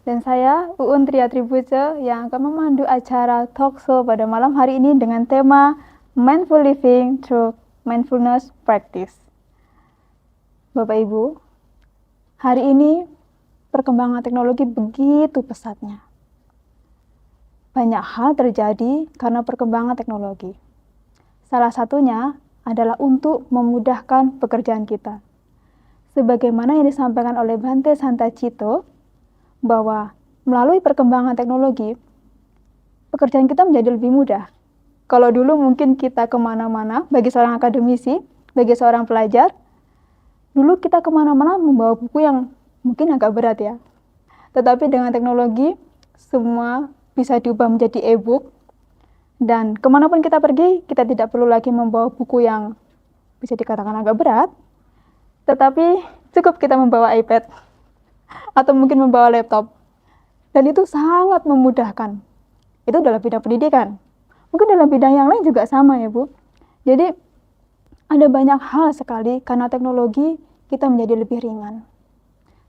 Dan saya, Uun Triatribuce, yang akan memandu acara talk show pada malam hari ini dengan tema Mindful Living Through Mindfulness Practice. Bapak Ibu, hari ini perkembangan teknologi begitu pesatnya. Banyak hal terjadi karena perkembangan teknologi. Salah satunya adalah untuk memudahkan pekerjaan kita. Sebagaimana yang disampaikan oleh Bhante Santacito, bahwa melalui perkembangan teknologi, pekerjaan kita menjadi lebih mudah. Kalau dulu mungkin kita kemana-mana, bagi seorang akademisi, bagi seorang pelajar, dulu kita kemana-mana membawa buku yang mungkin agak berat ya. Tetapi dengan teknologi, semua bisa diubah menjadi e-book, dan kemanapun kita pergi, kita tidak perlu lagi membawa buku yang bisa dikatakan agak berat, tetapi cukup kita membawa iPad, atau mungkin membawa laptop. Dan itu sangat memudahkan. Itu dalam bidang pendidikan. Mungkin dalam bidang yang lain juga sama ya Bu. Jadi ada banyak hal sekali karena teknologi kita menjadi lebih ringan.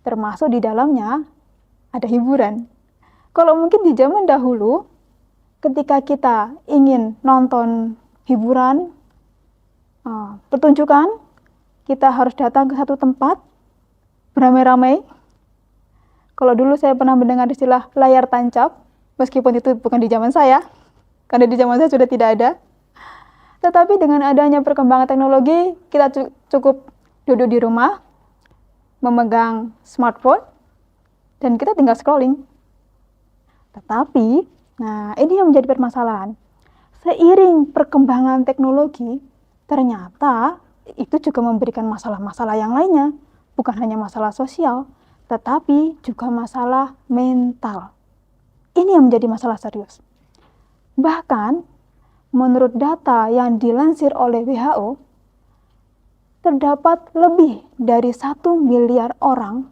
Termasuk di dalamnya ada hiburan. Kalau mungkin di zaman dahulu ketika kita ingin nonton hiburan, pertunjukan, kita harus datang ke satu tempat beramai-ramai. Kalau dulu saya pernah mendengar istilah layar tancap, meskipun itu bukan di zaman saya, karena di zaman saya sudah tidak ada. Tetapi dengan adanya perkembangan teknologi, kita cukup duduk di rumah, memegang smartphone, dan kita tinggal scrolling. Tetapi, nah ini yang menjadi permasalahan. Seiring perkembangan teknologi, ternyata itu juga memberikan masalah-masalah yang lainnya. Bukan hanya masalah sosial, tetapi juga masalah mental. Ini yang menjadi masalah serius. Bahkan, menurut data yang dilansir oleh WHO, terdapat lebih dari 1 miliar orang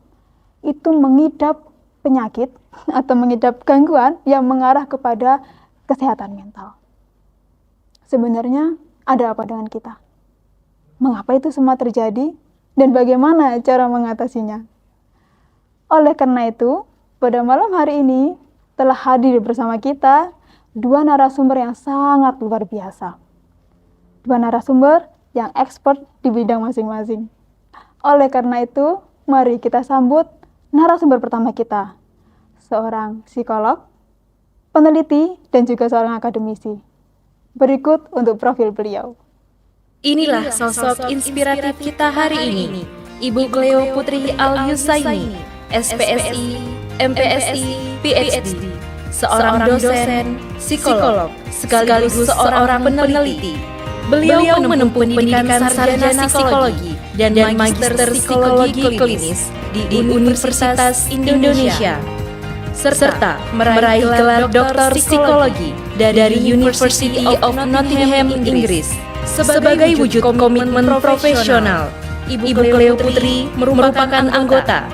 itu mengidap penyakit atau mengidap gangguan yang mengarah kepada kesehatan mental. Sebenarnya ada apa dengan kita? Mengapa itu semua terjadi? Dan bagaimana cara mengatasinya? Oleh karena itu, pada malam hari ini telah hadir bersama kita 2 narasumber yang sangat luar biasa. 2 narasumber yang expert di bidang masing-masing. Oleh karena itu, mari kita sambut narasumber pertama kita, seorang psikolog, peneliti, dan juga seorang akademisi. Berikut untuk profil beliau. Inilah sosok inspiratif kita hari ini, Ibu Cleo Putri Al-Yusaini, SPSI, MPSI, PhD, seorang dosen, psikolog, sekaligus seorang peneliti. Beliau menempuh pendidikan sarjana psikologi dan magister psikologi klinis di Universitas Indonesia, serta meraih gelar doktor psikologi dari University of Nottingham, Inggris. Sebagai wujud komitmen profesional, Ibu Cleo Putri merupakan anggota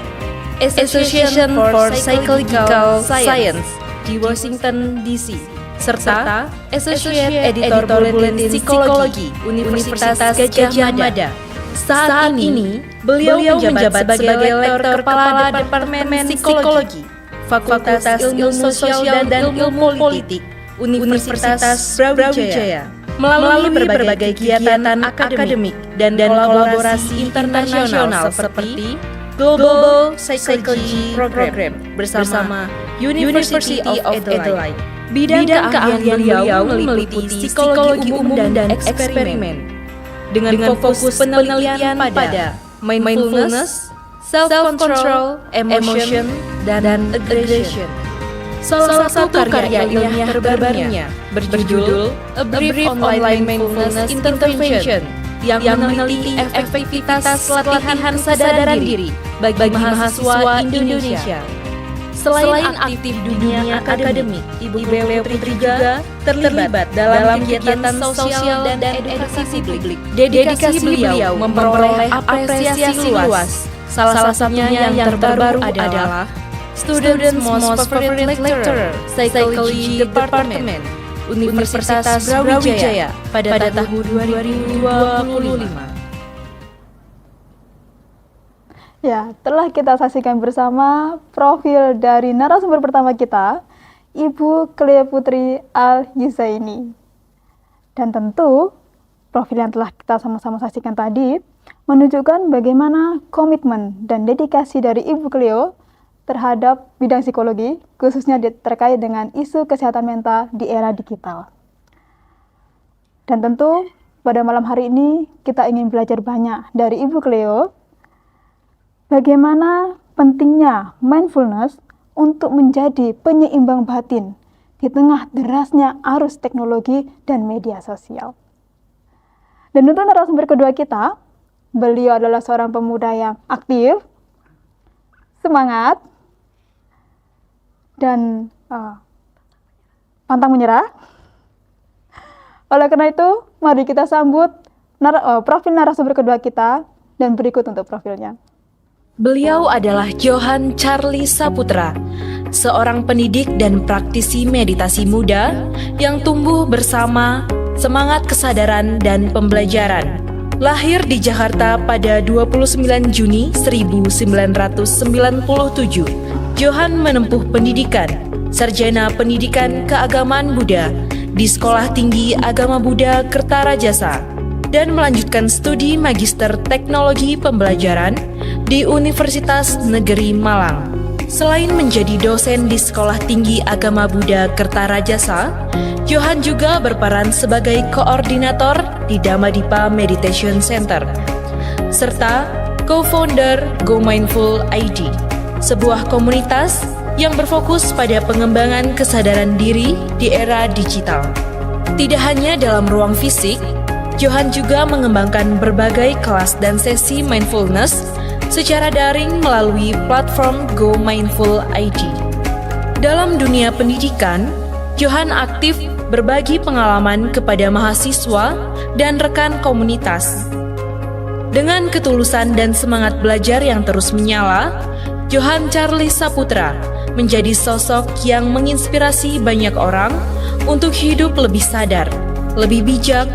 Association for Psychological Science di Washington, D.C., serta Associate Editor Bulletin Psikologi Universitas Gadjah Mada. Saat ini, beliau menjabat sebagai Lektor Kepala Departemen Psikologi, Fakultas Ilmu Sosial dan Ilmu Politik, Universitas Brawijaya. Melalui berbagai kegiatan akademik dan kolaborasi internasional seperti Global Psychology Program bersama University of Adelaide. Bidang keahlian beliau meliputi psikologi umum dan eksperimen dengan fokus penelitian pada mindfulness, self-control, emotion, dan aggression. Salah satu karya ilmiah terbarunya berjudul A Brief Online Mindfulness Intervention yang meneliti efektivitas latihan kesadaran diri bagi mahasiswa Indonesia. Selain aktif di dunia akademik, Ibu Cleo Putri juga terlibat dalam kegiatan sosial dan edukasi publik. Dedikasi beliau memperoleh apresiasi luas. Salah satunya yang terbaru adalah Students' Most Favorite Lecturer, Psychology Department, Universitas Brawijaya pada tahun 2025. Ya, telah kita saksikan bersama profil dari narasumber pertama kita, Ibu Cleo Putri Al-Yusaini. Dan tentu, profil yang telah kita sama-sama saksikan tadi menunjukkan bagaimana komitmen dan dedikasi dari Ibu Cleo terhadap bidang psikologi, khususnya terkait dengan isu kesehatan mental di era digital. Dan tentu, pada malam hari ini kita ingin belajar banyak dari Ibu Cleo bagaimana pentingnya mindfulness untuk menjadi penyeimbang batin di tengah derasnya arus teknologi dan media sosial. Dan untuk narasumber kedua kita, beliau adalah seorang pemuda yang aktif, semangat, dan pantang menyerah. Oleh karena itu, mari kita sambut profil narasumber kedua kita, dan berikut untuk profilnya. Beliau adalah Johan Charlie Saputra, seorang pendidik dan praktisi meditasi muda yang tumbuh bersama semangat kesadaran dan pembelajaran. Lahir di Jakarta pada 29 Juni 1997, Johan menempuh pendidikan Sarjana Pendidikan Keagamaan Buddha di Sekolah Tinggi Agama Buddha Kertarajasa dan melanjutkan studi Magister Teknologi Pembelajaran di Universitas Negeri Malang. Selain menjadi dosen di Sekolah Tinggi Agama Buddha Kertarajasa, Johan juga berperan sebagai koordinator di Dhammadippa Meditation Center, serta co-founder Go Mindful ID, sebuah komunitas yang berfokus pada pengembangan kesadaran diri di era digital. Tidak hanya dalam ruang fisik, Johan juga mengembangkan berbagai kelas dan sesi mindfulness secara daring melalui platform Go Mindful ID. Dalam dunia pendidikan, Johan aktif berbagi pengalaman kepada mahasiswa dan rekan komunitas. Dengan ketulusan dan semangat belajar yang terus menyala, Johan Charlie Saputra menjadi sosok yang menginspirasi banyak orang untuk hidup lebih sadar, lebih bijak,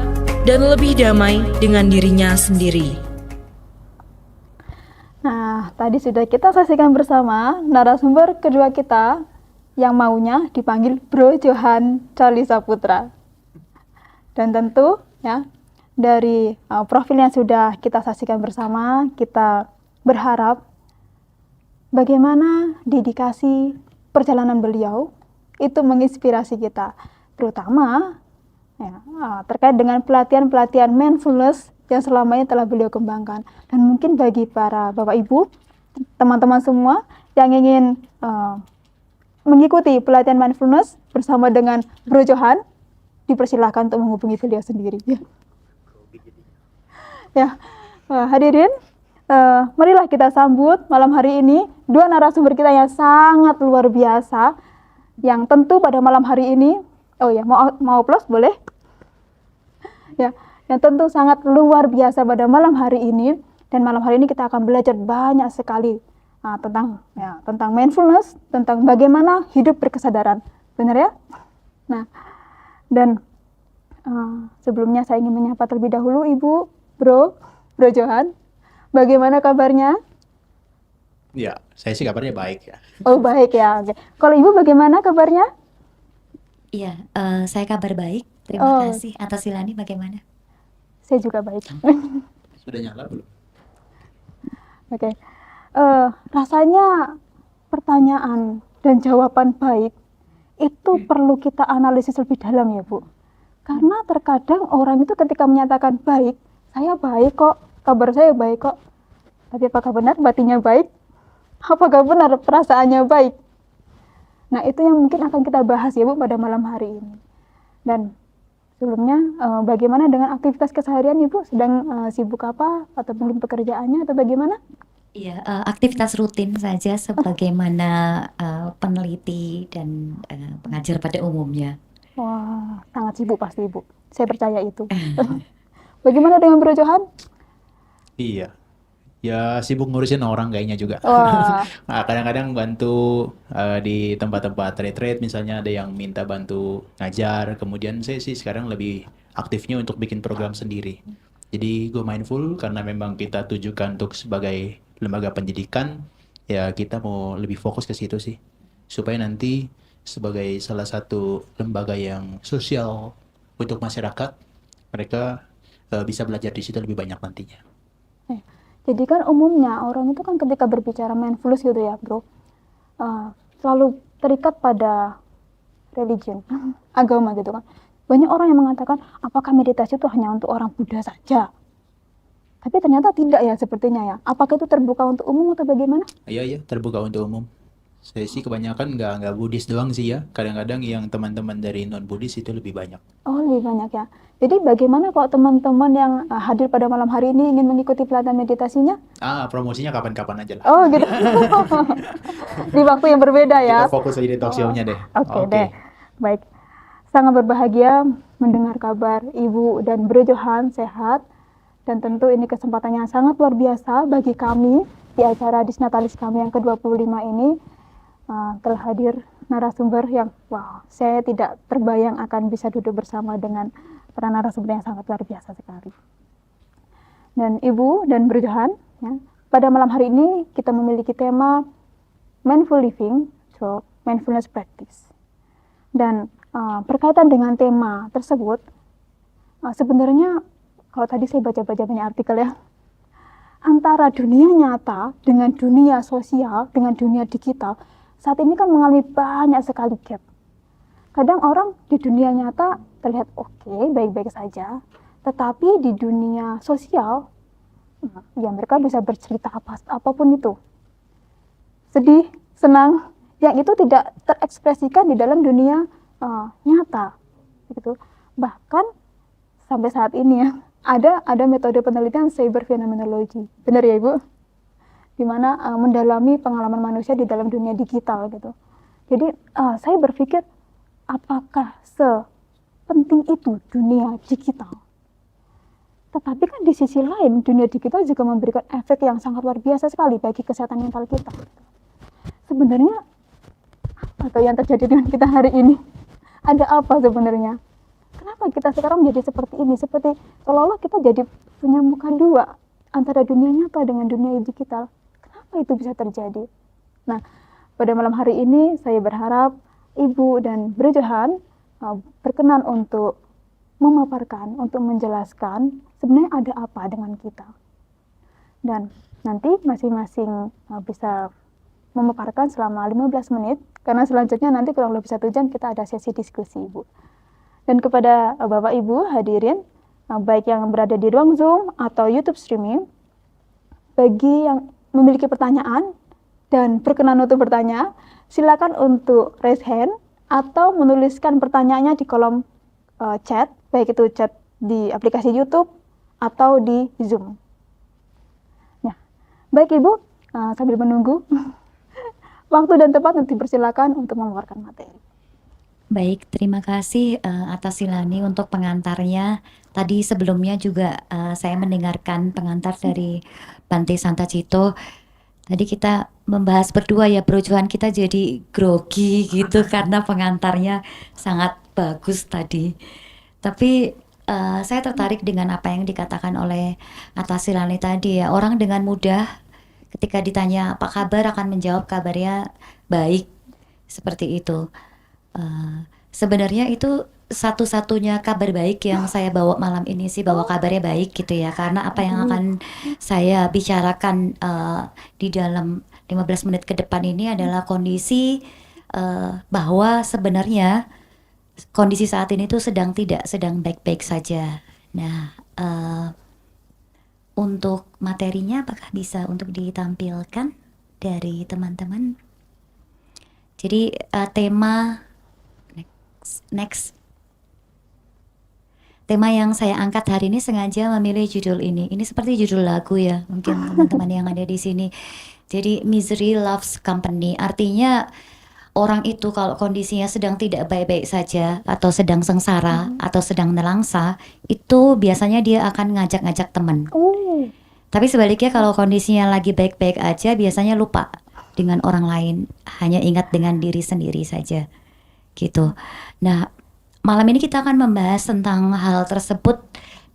dan lebih damai dengan dirinya sendiri. Nah, tadi sudah kita saksikan bersama narasumber kedua kita yang maunya dipanggil Bro Johan Charlie Saputra. Dan tentu ya, dari profil yang sudah kita saksikan bersama, kita berharap bagaimana dedikasi perjalanan beliau itu menginspirasi kita, terutama ya, terkait dengan pelatihan-pelatihan mindfulness yang selama ini telah beliau kembangkan. Dan mungkin bagi para Bapak Ibu, teman-teman semua yang ingin mengikuti pelatihan mindfulness bersama dengan Bro Johan, dipersilahkan untuk menghubungi beliau sendiri. Ya, hadirin, marilah kita sambut malam hari ini dua narasumber kita yang sangat luar biasa, yang tentu pada malam hari ini, oh ya, mau plus boleh? Ya, yang tentu sangat luar biasa pada malam hari ini. Dan malam hari ini kita akan belajar banyak sekali tentang mindfulness, tentang bagaimana hidup berkesadaran, benar ya? Nah, dan sebelumnya saya ingin menyapa terlebih dahulu Ibu, Bro Johan, bagaimana kabarnya? Ya, saya sih kabarnya baik ya. Oh baik ya, oke. Kalau Ibu bagaimana kabarnya? Iya, saya kabar baik. Terima kasih. Atas Silani bagaimana? Saya juga baik. Sudah nyala belum? Oke. Rasanya pertanyaan dan jawaban baik itu perlu kita analisis lebih dalam ya Bu. Karena terkadang orang itu ketika menyatakan baik, saya baik kok, kabar saya baik kok. Tapi apakah benar batinnya baik? Apakah benar perasaannya baik? Nah, itu yang mungkin akan kita bahas ya Bu pada malam hari ini. Dan sebelumnya, bagaimana dengan aktivitas keseharian Ibu? Sedang sibuk apa? Atau mungkin pekerjaannya atau bagaimana? Iya, aktivitas rutin saja sebagaimana peneliti dan pengajar pada umumnya. Wah, sangat sibuk pasti Ibu. Saya percaya itu. Bagaimana dengan Bro Johan? Iya, ya sibuk ngurusin orang kayaknya juga. Wah. Nah, kadang-kadang bantu di tempat-tempat retreat, misalnya ada yang minta bantu ngajar. Kemudian saya sih sekarang lebih aktifnya untuk bikin program sendiri. Jadi Go Mindful karena memang kita tujukan untuk sebagai lembaga pendidikan, ya kita mau lebih fokus ke situ sih. Supaya nanti sebagai salah satu lembaga yang sosial untuk masyarakat, mereka bisa belajar di situ lebih banyak nantinya. Jadi kan umumnya orang itu kan ketika berbicara mindfulness gitu ya bro, selalu terikat pada religion, agama gitu kan. Banyak orang yang mengatakan apakah meditasi itu hanya untuk orang Buddha saja? Tapi ternyata tidak ya sepertinya ya. Apakah itu terbuka untuk umum atau bagaimana? Iya, terbuka untuk umum. Saya sih kebanyakan nggak Buddhis doang sih ya. Kadang-kadang yang teman-teman dari non Buddhis itu lebih banyak. Oh, lebih banyak ya. Jadi bagaimana kalau teman-teman yang hadir pada malam hari ini ingin mengikuti pelatihan meditasinya? Promosinya kapan-kapan aja lah. Oh gitu. Di waktu yang berbeda ya. Kita fokus aja di talk show-nya deh. Oke deh. Baik. Sangat berbahagia mendengar kabar Ibu dan Bro Johan sehat. Dan tentu ini kesempatan yang sangat luar biasa bagi kami di acara Disnatalis kami yang ke-25 ini. Telah hadir narasumber yang wow, saya tidak terbayang akan bisa duduk bersama dengan para narasumber yang sangat luar biasa sekali. Dan Ibu dan Bro Johan, ya, pada malam hari ini kita memiliki tema Mindful Living through Mindfulness Practice. Dan berkaitan dengan tema tersebut, sebenarnya kalau tadi saya baca-baca banyak artikel ya, antara dunia nyata dengan dunia sosial, dengan dunia digital, saat ini kan mengalami banyak sekali gap. Kadang orang di dunia nyata terlihat oke, baik-baik saja, tetapi di dunia sosial, ya mereka bisa bercerita apapun itu. Sedih, senang, yang itu tidak terekspresikan di dalam dunia nyata. Gitu. Bahkan sampai saat ini ya, ada metode penelitian cyberphenomenology. Benar ya Ibu? Di mana mendalami pengalaman manusia di dalam dunia digital gitu. Jadi saya berpikir apakah sepenting itu dunia digital? Tetapi kan di sisi lain dunia digital juga memberikan efek yang sangat luar biasa sekali bagi kesehatan mental kita. Sebenarnya apa yang terjadi dengan kita hari ini? Ada apa sebenarnya? Kenapa kita sekarang menjadi seperti ini? Seperti seolah-olah kita jadi punya muka dua antara dunia nyata dengan dunia digital. Kenapa itu bisa terjadi? Nah, pada malam hari ini saya berharap Ibu dan Bro Johan berkenan untuk memaparkan, untuk menjelaskan sebenarnya ada apa dengan kita. Dan nanti masing-masing bisa memaparkan selama 15 menit, karena selanjutnya nanti kurang lebih 1 jam kita ada sesi diskusi Ibu. Dan kepada Bapak Ibu hadirin, baik yang berada di ruang Zoom atau YouTube streaming, bagi yang memiliki pertanyaan dan berkenan untuk bertanya, silakan untuk raise hand atau menuliskan pertanyaannya di kolom chat, baik itu chat di aplikasi YouTube atau di Zoom. Nah, baik Ibu, sambil menunggu waktu dan tempat nanti persilakan untuk mengeluarkan materi. Baik, terima kasih atas Silani untuk pengantarnya. Tadi sebelumnya juga saya mendengarkan pengantar dari Bante Santacito. Tadi kita membahas berdua ya Bro Johan, kita jadi grogi gitu karena pengantarnya sangat bagus tadi. Tapi saya tertarik dengan apa yang dikatakan oleh atas Silani tadi ya. Orang dengan mudah ketika ditanya apa kabar akan menjawab kabarnya baik, seperti itu. Sebenarnya itu satu-satunya kabar baik yang saya bawa malam ini sih, bahwa kabarnya baik gitu ya, karena apa yang akan saya bicarakan di dalam 15 menit ke depan ini adalah kondisi bahwa sebenarnya kondisi saat ini tuh sedang baik-baik saja. Nah, untuk materinya apakah bisa untuk ditampilkan dari teman-teman? Jadi tema next. Tema yang saya angkat hari ini sengaja memilih judul ini. Ini seperti judul lagu ya, mungkin teman-teman yang ada di sini. Jadi misery loves company. Artinya orang itu kalau kondisinya sedang tidak baik-baik saja, atau sedang sengsara, atau sedang nelangsa, itu biasanya dia akan ngajak-ngajak teman. Tapi sebaliknya kalau kondisinya lagi baik-baik aja, biasanya lupa dengan orang lain, hanya ingat dengan diri sendiri saja. Gitu. Nah, malam ini kita akan membahas tentang hal tersebut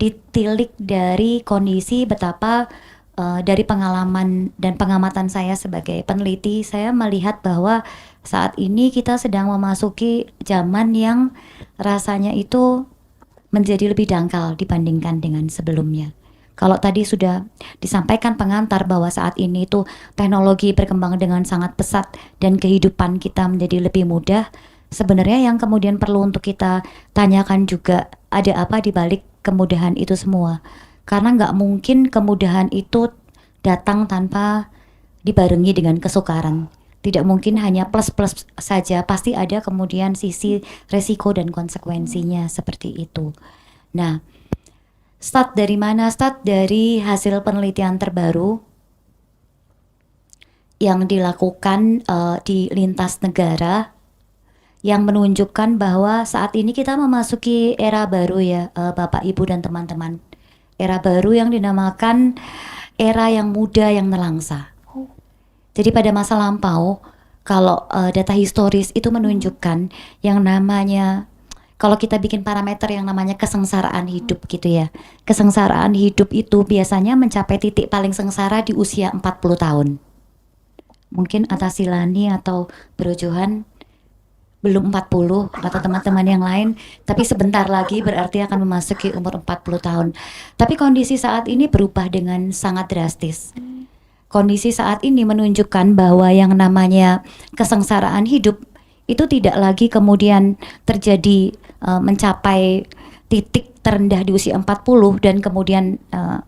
ditilik dari kondisi betapa dari pengalaman dan pengamatan saya sebagai peneliti, saya melihat bahwa saat ini kita sedang memasuki zaman yang rasanya itu menjadi lebih dangkal dibandingkan dengan sebelumnya. Kalau tadi sudah disampaikan pengantar bahwa saat ini itu teknologi berkembang dengan sangat pesat dan kehidupan kita menjadi lebih mudah, sebenarnya yang kemudian perlu untuk kita tanyakan juga, ada apa di balik kemudahan itu semua. Karena nggak mungkin kemudahan itu datang tanpa dibarengi dengan kesukaran. Tidak mungkin hanya plus-plus saja, pasti ada kemudian sisi resiko dan konsekuensinya seperti itu. Nah, start dari mana? Start dari hasil penelitian terbaru yang dilakukan di lintas negara yang menunjukkan bahwa saat ini kita memasuki era baru ya, Bapak, Ibu, dan teman-teman. Era baru yang dinamakan era yang muda yang nelangsa. Jadi pada masa lampau, kalau data historis itu menunjukkan yang namanya, kalau kita bikin parameter yang namanya kesengsaraan hidup gitu ya. Kesengsaraan hidup itu biasanya mencapai titik paling sengsara di usia 40 tahun. Mungkin atas Silani atau Bro Johan belum 40 atau teman-teman yang lain, tapi sebentar lagi berarti akan memasuki umur 40 tahun. Tapi kondisi saat ini berubah dengan sangat drastis. Kondisi saat ini menunjukkan bahwa yang namanya kesengsaraan hidup itu tidak lagi kemudian terjadi mencapai titik terendah di usia 40 dan kemudian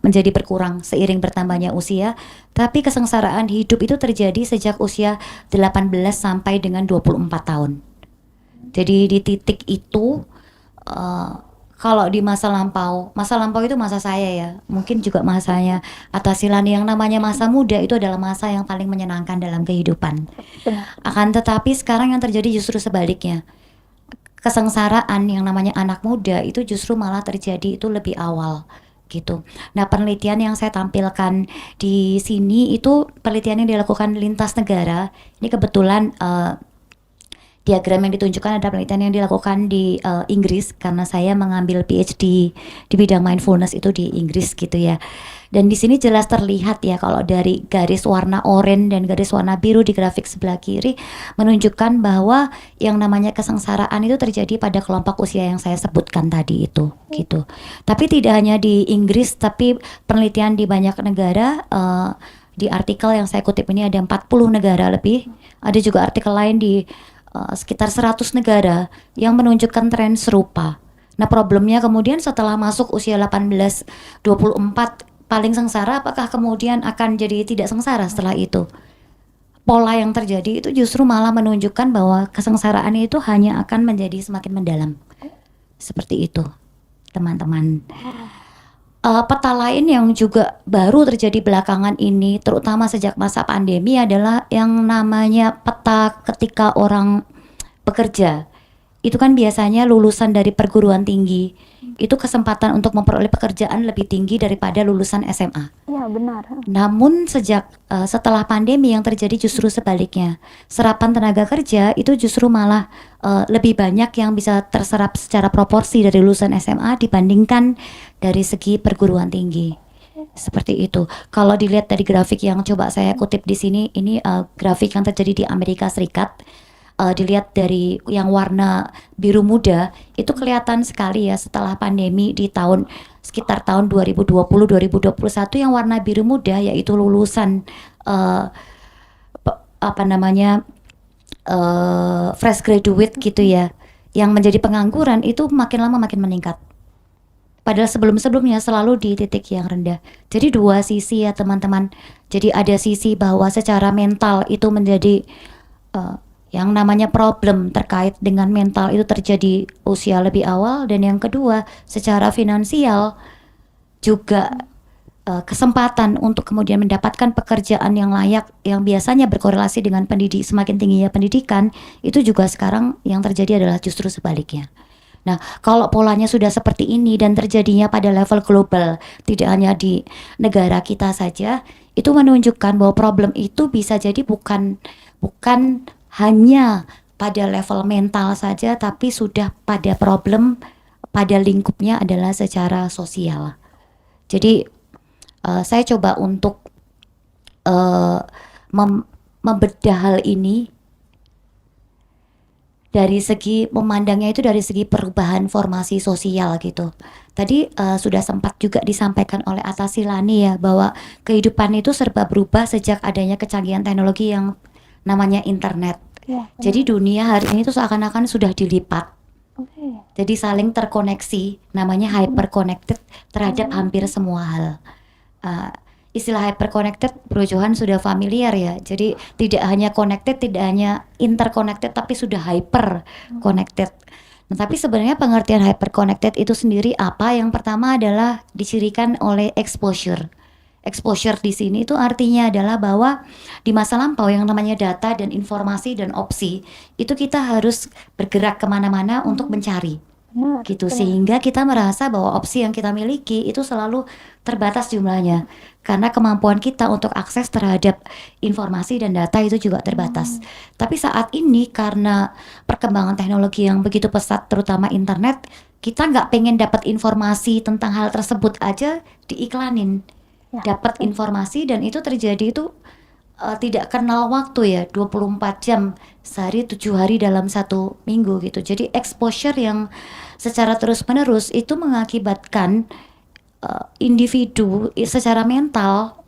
menjadi berkurang seiring bertambahnya usia, tapi kesengsaraan hidup itu terjadi sejak usia 18 sampai dengan 24 tahun. Jadi di titik itu kalau di masa lampau itu masa saya ya, mungkin juga masanya Atta Silani, yang namanya masa muda itu adalah masa yang paling menyenangkan dalam kehidupan. Benar. Akan tetapi sekarang yang terjadi justru sebaliknya. Kesengsaraan yang namanya anak muda itu justru malah terjadi itu lebih awal gitu. Nah, penelitian yang saya tampilkan di sini itu penelitian yang dilakukan lintas negara. Ini kebetulan diagram yang ditunjukkan ada penelitian yang dilakukan di Inggris, karena saya mengambil PhD di bidang mindfulness itu di Inggris gitu ya. Dan di sini jelas terlihat ya, kalau dari garis warna oranye dan garis warna biru di grafik sebelah kiri menunjukkan bahwa yang namanya kesengsaraan itu terjadi pada kelompok usia yang saya sebutkan tadi itu gitu. Tapi tidak hanya di Inggris, tapi penelitian di banyak negara. Di artikel yang saya kutip ini ada 40 negara lebih. Ada juga artikel lain di sekitar 100 negara yang menunjukkan tren serupa. Nah, problemnya kemudian setelah masuk usia 18-24 paling sengsara, apakah kemudian akan jadi tidak sengsara setelah itu? Pola yang terjadi itu justru malah menunjukkan bahwa kesengsaraan itu hanya akan menjadi semakin mendalam. Seperti itu, teman-teman. Peta lain yang juga baru terjadi belakangan ini, terutama sejak masa pandemi, adalah yang namanya peta ketika orang bekerja. Itu kan biasanya lulusan dari perguruan tinggi, itu kesempatan untuk memperoleh pekerjaan lebih tinggi daripada lulusan SMA. Ya, benar. Namun setelah pandemi yang terjadi justru sebaliknya. Serapan tenaga kerja itu justru malah lebih banyak yang bisa terserap secara proporsi dari lulusan SMA dibandingkan dari segi perguruan tinggi. Seperti itu. Kalau dilihat dari grafik yang coba saya kutip di sini, ini grafik yang terjadi di Amerika Serikat. Dilihat dari yang warna biru muda itu kelihatan sekali ya, setelah pandemi di sekitar tahun 2020-2021 yang warna biru muda yaitu lulusan fresh graduate gitu ya, yang menjadi pengangguran itu makin lama makin meningkat. Padahal sebelum-sebelumnya selalu di titik yang rendah. Jadi dua sisi ya teman-teman. Jadi ada sisi bahwa secara mental itu menjadi yang namanya problem terkait dengan mental itu terjadi usia lebih awal, dan yang kedua secara finansial juga kesempatan untuk kemudian mendapatkan pekerjaan yang layak yang biasanya berkorelasi dengan semakin tingginya pendidikan itu juga sekarang yang terjadi adalah justru sebaliknya. Nah, kalau polanya sudah seperti ini dan terjadinya pada level global, tidak hanya di negara kita saja, itu menunjukkan bahwa problem itu bisa jadi bukan hanya pada level mental saja, tapi sudah pada problem pada lingkupnya adalah secara sosial. Jadi Saya coba untuk membedah hal ini dari segi memandangnya itu dari segi perubahan formasi sosial gitu. Tadi sudah sempat juga disampaikan oleh Atta Silani ya, bahwa kehidupan itu serba berubah sejak adanya kecanggihan teknologi yang namanya internet. Ya, Jadi dunia hari ini tuh seakan-akan sudah dilipat. Oke. Jadi saling terkoneksi, namanya hyper connected terhadap hampir semua hal. Istilah hyper connected Bro Johan sudah familiar ya. Jadi tidak hanya connected, tidak hanya interconnected, tapi sudah hyper connected. Nah, tapi sebenarnya pengertian hyper connected itu sendiri apa? Yang pertama adalah dicirikan oleh exposure. Exposure di sini itu artinya adalah bahwa di masa lampau yang namanya data dan informasi dan opsi itu kita harus bergerak kemana-mana untuk mencari. Benar. Gitu, benar. sehingga kita merasa bahwa opsi yang kita miliki itu selalu terbatas jumlahnya karena kemampuan kita untuk akses terhadap informasi dan data itu juga terbatas. Tapi saat ini karena perkembangan teknologi yang begitu pesat, terutama internet, kita nggak pengen dapat informasi tentang hal tersebut aja diiklanin. Ya, Dapat informasi dan itu terjadi itu tidak kenal waktu ya, 24 jam sehari 7 hari dalam 1 minggu gitu. Jadi exposure yang secara terus-menerus itu mengakibatkan individu secara mental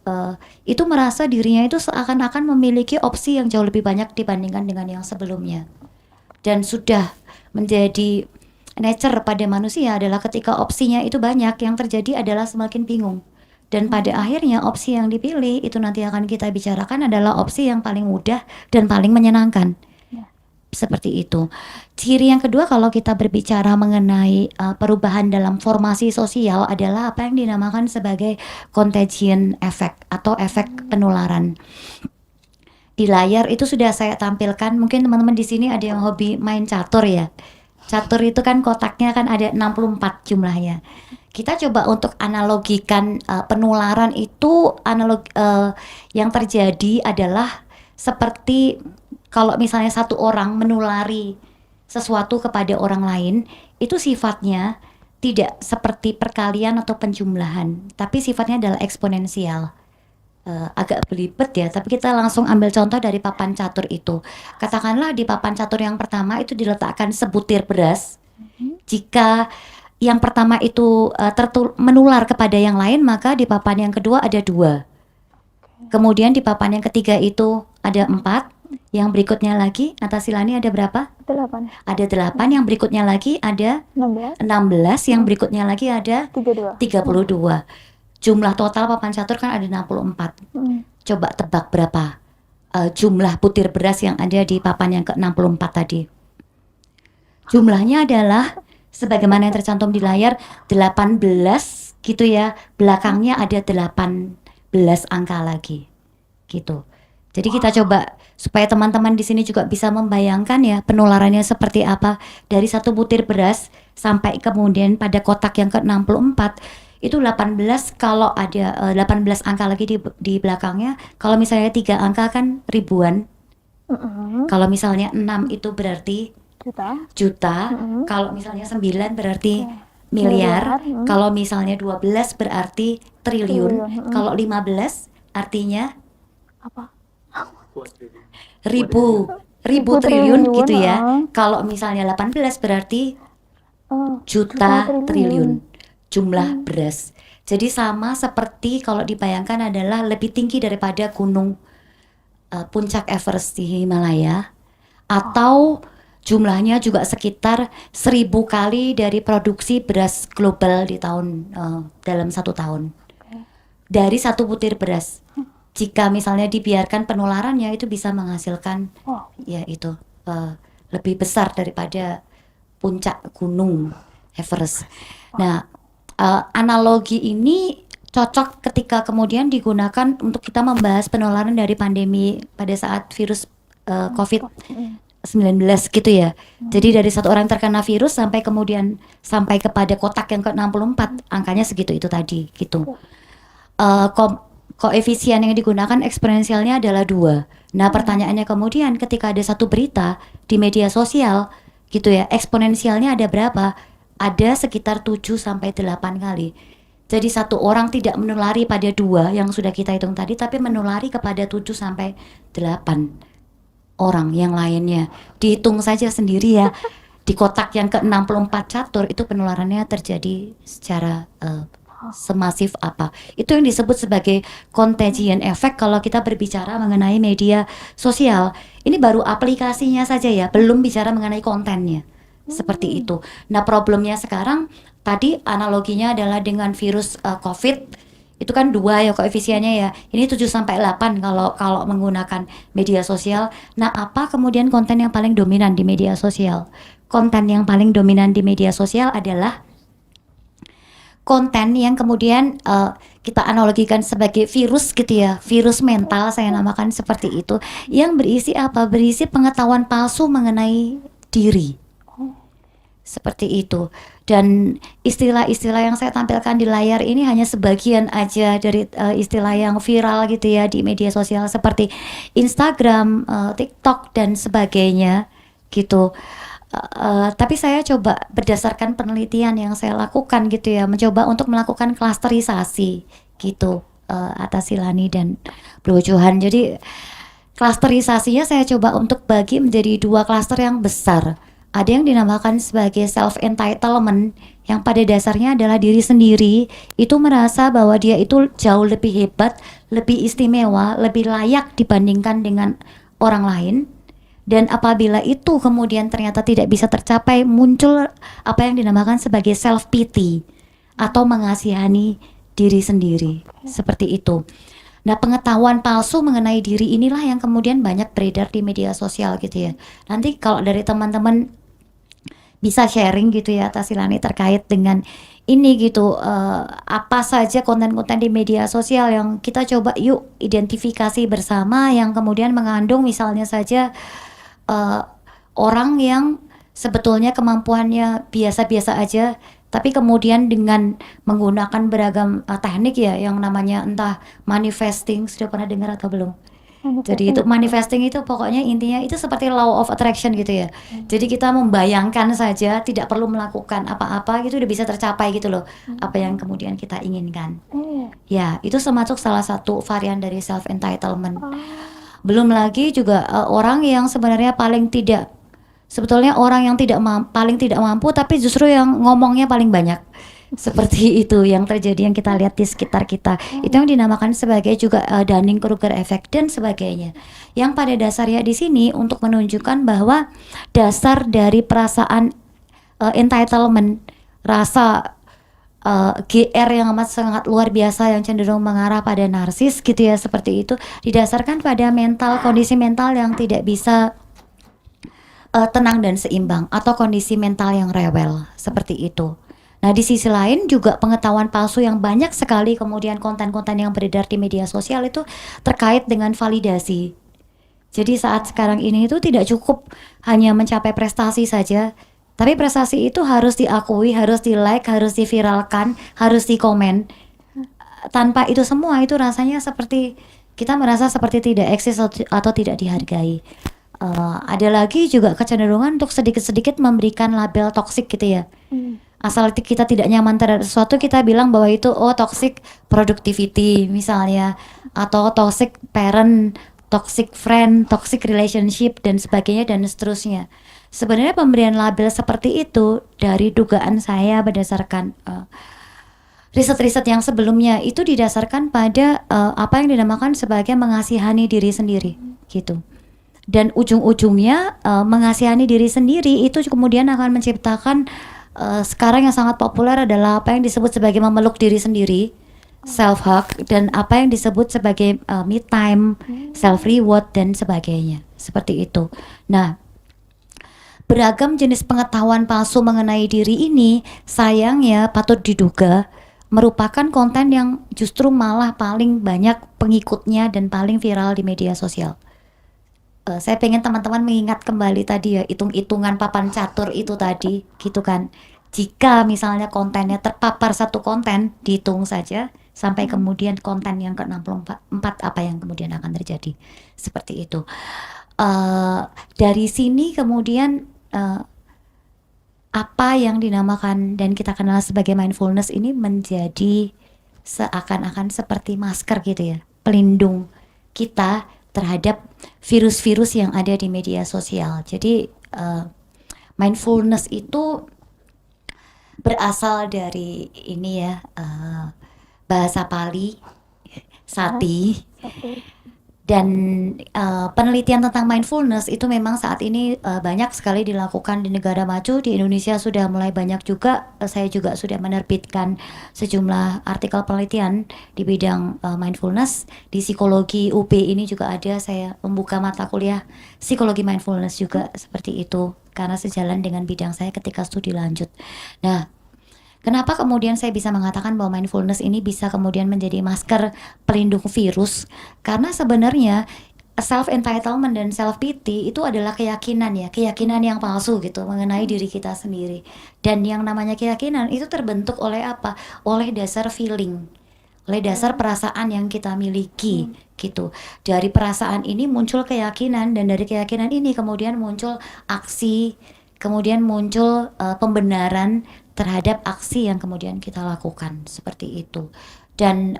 itu merasa dirinya itu seakan-akan memiliki opsi yang jauh lebih banyak dibandingkan dengan yang sebelumnya. Dan sudah menjadi nature pada manusia adalah ketika opsinya itu banyak, yang terjadi adalah semakin bingung. Dan pada akhirnya opsi yang dipilih itu nanti akan kita bicarakan adalah opsi yang paling mudah dan paling menyenangkan. Seperti itu. Ciri yang kedua kalau kita berbicara mengenai perubahan dalam formasi sosial adalah apa yang dinamakan sebagai contagion effect atau efek penularan. Di layar itu sudah saya tampilkan, mungkin teman-teman di sini ada yang hobi main catur ya. Catur itu kan kotaknya kan ada 64 jumlahnya. Kita coba untuk analogikan penularan itu yang terjadi adalah seperti kalau misalnya satu orang menulari sesuatu kepada orang lain, itu sifatnya tidak seperti perkalian atau penjumlahan, tapi sifatnya adalah eksponensial. Agak belibet ya, tapi kita langsung ambil contoh dari papan catur itu. Katakanlah di papan catur yang pertama itu diletakkan sebutir beras. Jika yang pertama itu menular kepada yang lain, maka di papan yang kedua ada 2. Kemudian di papan yang ketiga itu ada 4. Yang berikutnya lagi, Atta Silani ada berapa? 8. Ada 8. Yang berikutnya lagi ada 16. 16. Yang berikutnya lagi ada 32. 32. Jumlah total papan catur kan ada 64. Coba tebak berapa jumlah butir beras yang ada di papan yang ke-64 tadi? Jumlahnya adalah sebagaimana yang tercantum di layar 18 gitu ya. Belakangnya ada 18 angka lagi gitu. Jadi kita coba supaya teman-teman di sini juga bisa membayangkan ya penularannya seperti apa. Dari satu butir beras sampai kemudian pada kotak yang ke-64 itu 18, kalau ada 18 angka lagi di belakangnya. Kalau misalnya 3 angka kan ribuan. Kalau misalnya 6 itu berarti juta. Kalau misalnya 9 berarti miliar. Kalau misalnya 12 berarti triliun. Kalau 15 artinya Apa? ribu triliun gitu ya. Kalau misalnya 18 berarti juta triliun jumlah beras. Jadi sama seperti kalau dibayangkan adalah lebih tinggi daripada gunung puncak Everest di Himalaya, atau jumlahnya juga sekitar 1000 kali dari produksi beras global di tahun dalam 1 tahun. Dari satu butir beras. Jika misalnya dibiarkan penularannya itu bisa menghasilkan ya itu lebih besar daripada puncak gunung Everest. Nah, analogi ini cocok ketika kemudian digunakan untuk kita membahas penularan dari pandemi pada saat virus COVID-19 gitu ya. Jadi dari satu orang terkena virus sampai kemudian sampai kepada kotak yang ke-64, angkanya segitu itu tadi gitu. Koefisien yang digunakan eksponensialnya adalah 2. Nah, pertanyaannya kemudian ketika ada satu berita di media sosial gitu ya, eksponensialnya ada berapa? Ada sekitar 7 sampai 8 kali. Jadi satu orang tidak menulari pada 2 yang sudah kita hitung tadi, tapi menulari kepada 7 sampai 8 orang yang lainnya. Dihitung saja sendiri ya. Di kotak yang ke-64 catur itu penularannya terjadi secara semasif apa. Itu yang disebut sebagai contagion effect kalau kita berbicara mengenai media sosial. Ini baru aplikasinya saja ya, belum bicara mengenai kontennya. Seperti itu. Nah, problemnya sekarang tadi analoginya adalah dengan virus COVID. Itu kan 2 ya koefisiennya ya. Ini 7 sampai 8 kalau menggunakan media sosial. Nah, apa kemudian konten yang paling dominan di media sosial? Konten yang paling dominan di media sosial adalah konten yang kemudian kita analogikan sebagai virus gitu ya, virus mental saya namakan seperti itu, yang berisi apa? Berisi pengetahuan palsu mengenai diri. Seperti itu. Dan istilah-istilah yang saya tampilkan di layar ini hanya sebagian aja dari istilah yang viral gitu ya di media sosial seperti Instagram, TikTok dan sebagainya gitu. Tapi saya coba berdasarkan penelitian yang saya lakukan gitu ya, mencoba untuk melakukan klasterisasi gitu atas Silani dan Bro Johan. Jadi klasterisasinya saya coba untuk bagi menjadi 2 klaster yang besar. Ada yang dinamakan sebagai self-entitlement, yang pada dasarnya adalah diri sendiri itu merasa bahwa dia itu jauh lebih hebat, lebih istimewa, lebih layak dibandingkan dengan orang lain. Dan apabila itu kemudian ternyata tidak bisa tercapai, muncul apa yang dinamakan sebagai self-pity atau mengasihani diri sendiri. Seperti itu. Nah, pengetahuan palsu mengenai diri inilah yang kemudian banyak beredar di media sosial gitu ya. Nanti kalau dari teman-teman bisa sharing gitu ya atas Silani terkait dengan ini gitu, apa saja konten-konten di media sosial yang kita coba yuk identifikasi bersama yang kemudian mengandung misalnya saja orang yang sebetulnya kemampuannya biasa-biasa aja, tapi kemudian dengan menggunakan beragam teknik ya yang namanya entah manifesting, sudah pernah dengar atau belum? Jadi itu manifesting itu pokoknya intinya itu seperti law of attraction gitu ya. Jadi kita membayangkan saja, tidak perlu melakukan apa-apa gitu udah bisa tercapai gitu loh. Apa yang kemudian kita inginkan. Ya, itu termasuk salah satu varian dari self entitlement. Belum lagi juga orang yang sebenarnya sebetulnya orang yang paling tidak mampu tapi justru yang ngomongnya paling banyak. Seperti itu yang terjadi yang kita lihat di sekitar kita. Itu yang dinamakan sebagai juga Dunning-Kruger effect dan sebagainya. Yang pada dasarnya di sini untuk menunjukkan bahwa dasar dari perasaan entitlement, rasa GR yang amat sangat luar biasa yang cenderung mengarah pada narsis gitu ya, seperti itu didasarkan pada kondisi mental yang tidak bisa tenang dan seimbang atau kondisi mental yang rewel seperti itu. Nah, di sisi lain juga pengetahuan palsu yang banyak sekali kemudian konten-konten yang beredar di media sosial itu terkait dengan validasi. Jadi saat sekarang ini itu tidak cukup hanya mencapai prestasi saja, tapi prestasi itu harus diakui, harus di-like, harus diviralkan, harus di-komen. Tanpa itu semua itu rasanya seperti kita merasa seperti tidak eksis atau tidak dihargai. Ada lagi juga kecenderungan untuk sedikit-sedikit memberikan label toksik gitu ya. Asal kita tidak nyaman terhadap sesuatu, kita bilang bahwa itu toxic productivity misalnya, atau toxic parent, toxic friend, toxic relationship dan sebagainya dan seterusnya. Sebenarnya pemberian label seperti itu dari dugaan saya berdasarkan riset-riset yang sebelumnya itu didasarkan pada apa yang dinamakan sebagai mengasihani diri sendiri gitu. Dan ujung-ujungnya mengasihani diri sendiri itu kemudian akan menciptakan sekarang yang sangat populer adalah apa yang disebut sebagai memeluk diri sendiri, self hug, dan apa yang disebut sebagai me time, self reward dan sebagainya. Seperti itu. Nah, beragam jenis pengetahuan palsu mengenai diri ini sayangnya patut diduga merupakan konten yang justru malah paling banyak pengikutnya dan paling viral di media sosial. Saya pengen teman-teman mengingat kembali tadi ya, hitung-hitungan papan catur itu tadi gitu kan. Jika misalnya kontennya terpapar satu konten, dihitung saja sampai kemudian konten yang ke-64 apa yang kemudian akan terjadi. Seperti itu. Dari sini kemudian apa yang dinamakan dan kita kenal sebagai mindfulness ini menjadi seakan-akan seperti masker gitu ya, pelindung kita terhadap virus-virus yang ada di media sosial. Jadi mindfulness itu berasal dari ini ya, bahasa Pali, sati. Dan penelitian tentang mindfulness itu memang saat ini banyak sekali dilakukan di negara maju. Di Indonesia sudah mulai banyak juga. Saya juga sudah menerbitkan sejumlah artikel penelitian di bidang mindfulness. Di psikologi UB ini juga ada, saya membuka mata kuliah psikologi mindfulness juga seperti itu, karena sejalan dengan bidang saya ketika studi lanjut. Nah, kenapa kemudian saya bisa mengatakan bahwa mindfulness ini bisa kemudian menjadi masker pelindung virus? Karena sebenarnya self entitlement dan self pity itu adalah keyakinan ya, keyakinan yang palsu gitu mengenai diri kita sendiri. Dan yang namanya keyakinan itu terbentuk oleh apa? Oleh dasar feeling, oleh dasar perasaan yang kita miliki gitu. Dari perasaan ini muncul keyakinan, dan dari keyakinan ini kemudian muncul aksi, kemudian muncul pembenaran terhadap aksi yang kemudian kita lakukan seperti itu. Dan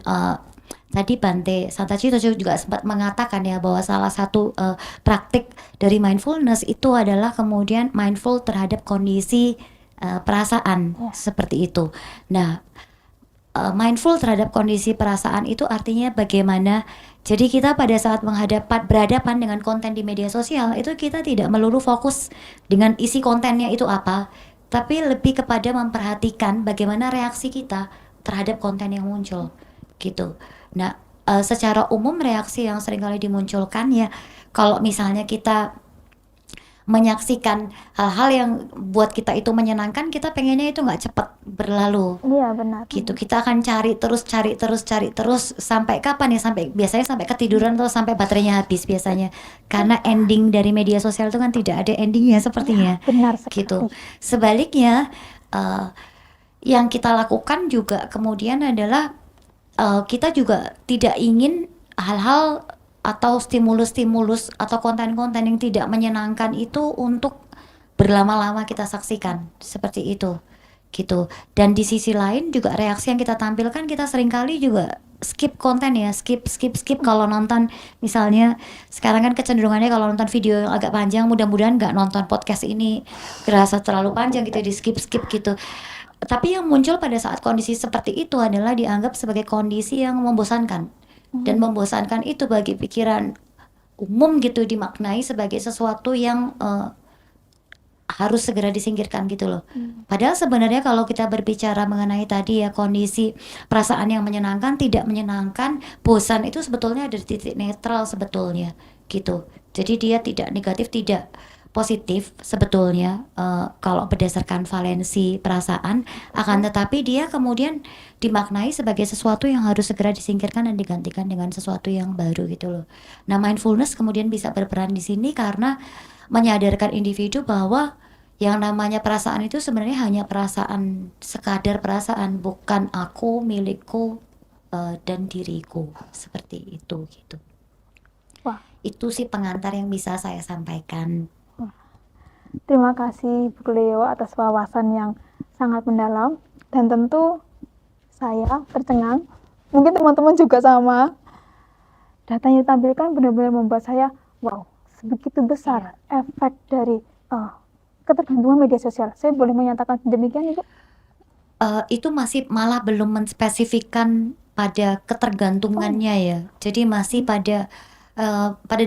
tadi Bante Santacito juga sempat mengatakan ya bahwa salah satu praktik dari mindfulness itu adalah kemudian mindful terhadap kondisi perasaan seperti itu. Nah, mindful terhadap kondisi perasaan itu artinya bagaimana, jadi kita pada saat berhadapan dengan konten di media sosial itu kita tidak melulu fokus dengan isi kontennya itu apa, tapi lebih kepada memperhatikan bagaimana reaksi kita terhadap konten yang muncul gitu. Nah, secara umum reaksi yang seringkali dimunculkan ya, kalau misalnya kita menyaksikan hal-hal yang buat kita itu menyenangkan, kita pengennya itu nggak cepat berlalu. Iya, benar. Gitu, kita akan cari terus sampai kapan ya, biasanya sampai ketiduran atau sampai baterainya habis biasanya, karena ending dari media sosial itu kan tidak ada endingnya sepertinya. Benar sekali. Gitu. Sebaliknya yang kita lakukan juga kemudian adalah kita juga tidak ingin hal-hal atau stimulus-stimulus atau konten-konten yang tidak menyenangkan itu untuk berlama-lama kita saksikan seperti itu gitu. Dan di sisi lain juga reaksi yang kita tampilkan, kita seringkali juga skip konten ya, skip kalau nonton. Misalnya sekarang kan kecenderungannya kalau nonton video yang agak panjang, mudah-mudahan nggak nonton podcast ini kerasa terlalu panjang gitu, di skip gitu. Tapi yang muncul pada saat kondisi seperti itu adalah dianggap sebagai kondisi yang membosankan. Dan membosankan itu bagi pikiran umum gitu dimaknai sebagai sesuatu yang harus segera disingkirkan gitu loh. Padahal sebenarnya kalau kita berbicara mengenai tadi ya, kondisi perasaan yang menyenangkan, tidak menyenangkan, bosan itu sebetulnya ada di titik netral sebetulnya gitu. Jadi dia tidak negatif, tidak positif sebetulnya kalau berdasarkan valensi perasaan, akan tetapi dia kemudian dimaknai sebagai sesuatu yang harus segera disingkirkan dan digantikan dengan sesuatu yang baru gitu loh. Nah, mindfulness kemudian bisa berperan di sini karena menyadarkan individu bahwa yang namanya perasaan itu sebenarnya hanya perasaan, sekadar perasaan, bukan aku, milikku, dan diriku, seperti itu gitu. Wah. Itu sih pengantar yang bisa saya sampaikan. Terima kasih Bu Cleo atas wawasan yang sangat mendalam, dan tentu saya tercengang, mungkin teman-teman juga sama. Data yang ditampilkan benar-benar membuat saya wow, sebegitu besar efek dari ketergantungan media sosial. Saya boleh menyatakan demikian, Ibu? Itu masih malah belum menspesifikkan pada ketergantungannya ya. Jadi masih pada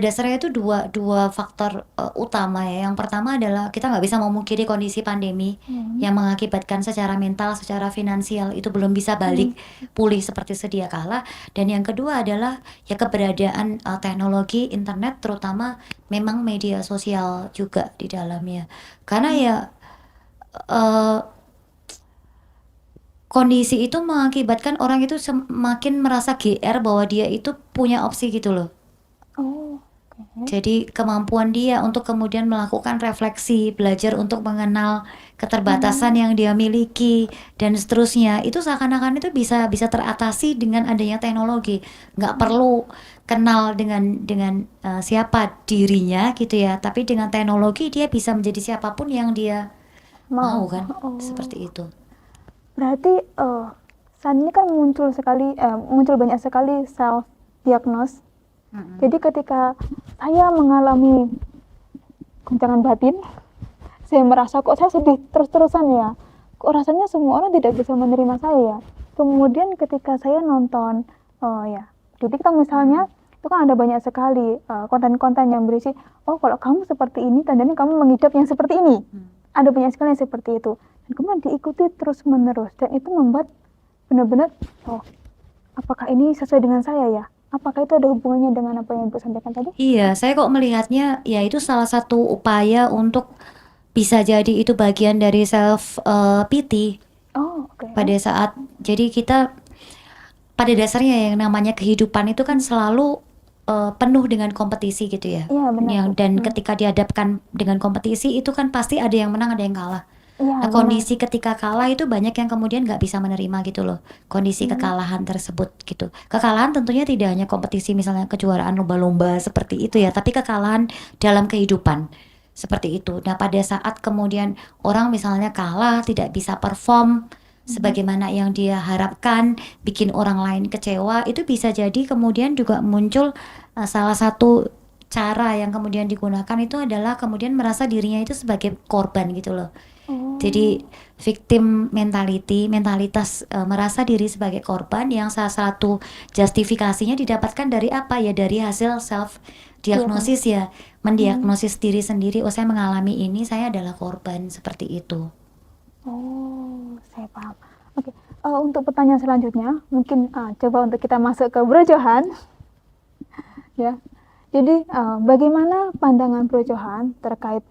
dasarnya itu dua faktor utama ya. Yang pertama adalah kita nggak bisa memungkiri kondisi pandemi yang mengakibatkan secara mental, secara finansial itu belum bisa balik pulih seperti sedia kala. Dan yang kedua adalah ya keberadaan teknologi internet, terutama memang media sosial juga di dalamnya. Karena ya kondisi itu mengakibatkan orang itu semakin merasa GR bahwa dia itu punya opsi gitu loh. Jadi kemampuan dia untuk kemudian melakukan refleksi, belajar untuk mengenal keterbatasan yang dia miliki dan seterusnya, itu seakan-akan itu bisa teratasi dengan adanya teknologi. Nggak perlu kenal dengan siapa dirinya gitu ya, tapi dengan teknologi dia bisa menjadi siapapun yang dia mau kan Oh. seperti itu. Berarti saat ini kan muncul banyak sekali self diagnose. Jadi ketika saya mengalami goncangan batin, saya merasa kok saya sedih terus-terusan ya. Kok rasanya semua orang tidak bisa menerima saya. Kemudian ketika saya nonton di TikTok misalnya, itu kan ada banyak sekali konten-konten yang berisi, oh kalau kamu seperti ini, tandanya kamu mengidap yang seperti ini. Ada banyak sekali yang seperti itu. Dan kemudian diikuti terus-menerus. Dan itu membuat benar-benar, oh apakah ini sesuai dengan saya ya? Apakah itu ada hubungannya dengan apa yang Ibu sampaikan tadi? Iya, saya kok melihatnya ya itu salah satu upaya untuk bisa jadi itu bagian dari self pity Oh, oke. pada saat jadi kita pada dasarnya yang namanya kehidupan itu kan selalu penuh dengan kompetisi gitu ya. Iya, benar. Dan ketika dihadapkan dengan kompetisi itu kan pasti ada yang menang ada yang kalah. Iya, Nah, benar. kondisi ketika kalah itu banyak yang kemudian nggak bisa menerima gitu loh, kondisi kekalahan tersebut gitu. Kekalahan tentunya tidak hanya kompetisi misalnya kejuaraan lomba-lomba seperti itu ya, tapi kekalahan dalam kehidupan seperti itu. Nah, pada saat kemudian orang misalnya kalah, tidak bisa perform sebagaimana yang dia harapkan, bikin orang lain kecewa, itu bisa jadi kemudian juga muncul salah satu cara yang kemudian digunakan itu adalah kemudian merasa dirinya itu sebagai korban gitu loh. Jadi victim mentalitas merasa diri sebagai korban yang salah satu justifikasinya didapatkan dari apa ya, dari hasil self diagnosis ya, mendiagnosis diri sendiri, oh saya mengalami ini, saya adalah korban seperti itu. Oh, saya paham. Oke, untuk pertanyaan selanjutnya, mungkin coba untuk kita masuk ke Bro Johan. Ya, jadi bagaimana pandangan Bro Johan terkait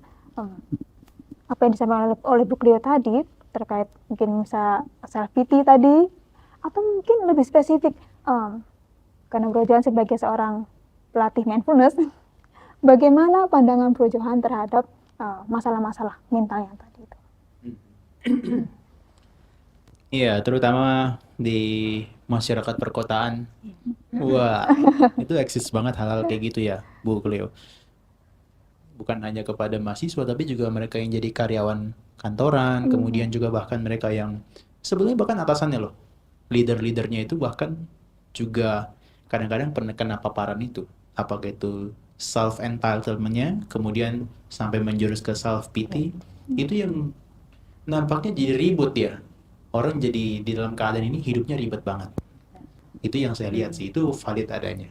apa yang disampaikan oleh Bu Cleo tadi terkait mungkin bisa self pity tadi, atau mungkin lebih spesifik karena Bro Johan sebagai seorang pelatih mindfulness, bagaimana pandangan Bro Johan terhadap masalah-masalah mental yang tadi itu? Iya, terutama di masyarakat perkotaan. Wah, itu eksis banget hal-hal kayak gitu ya, Bu Cleo. Bukan hanya kepada mahasiswa, tapi juga mereka yang jadi karyawan kantoran, kemudian juga bahkan mereka yang sebenarnya bahkan atasannya loh. Leader-leadernya itu bahkan juga kadang-kadang pernah kena paparan itu. Apakah itu self-entitlement-nya, kemudian sampai menjurus ke self-pity, itu yang nampaknya jadi ribut ya. Orang jadi di dalam keadaan ini hidupnya ribet banget. Itu yang saya lihat sih, itu valid adanya.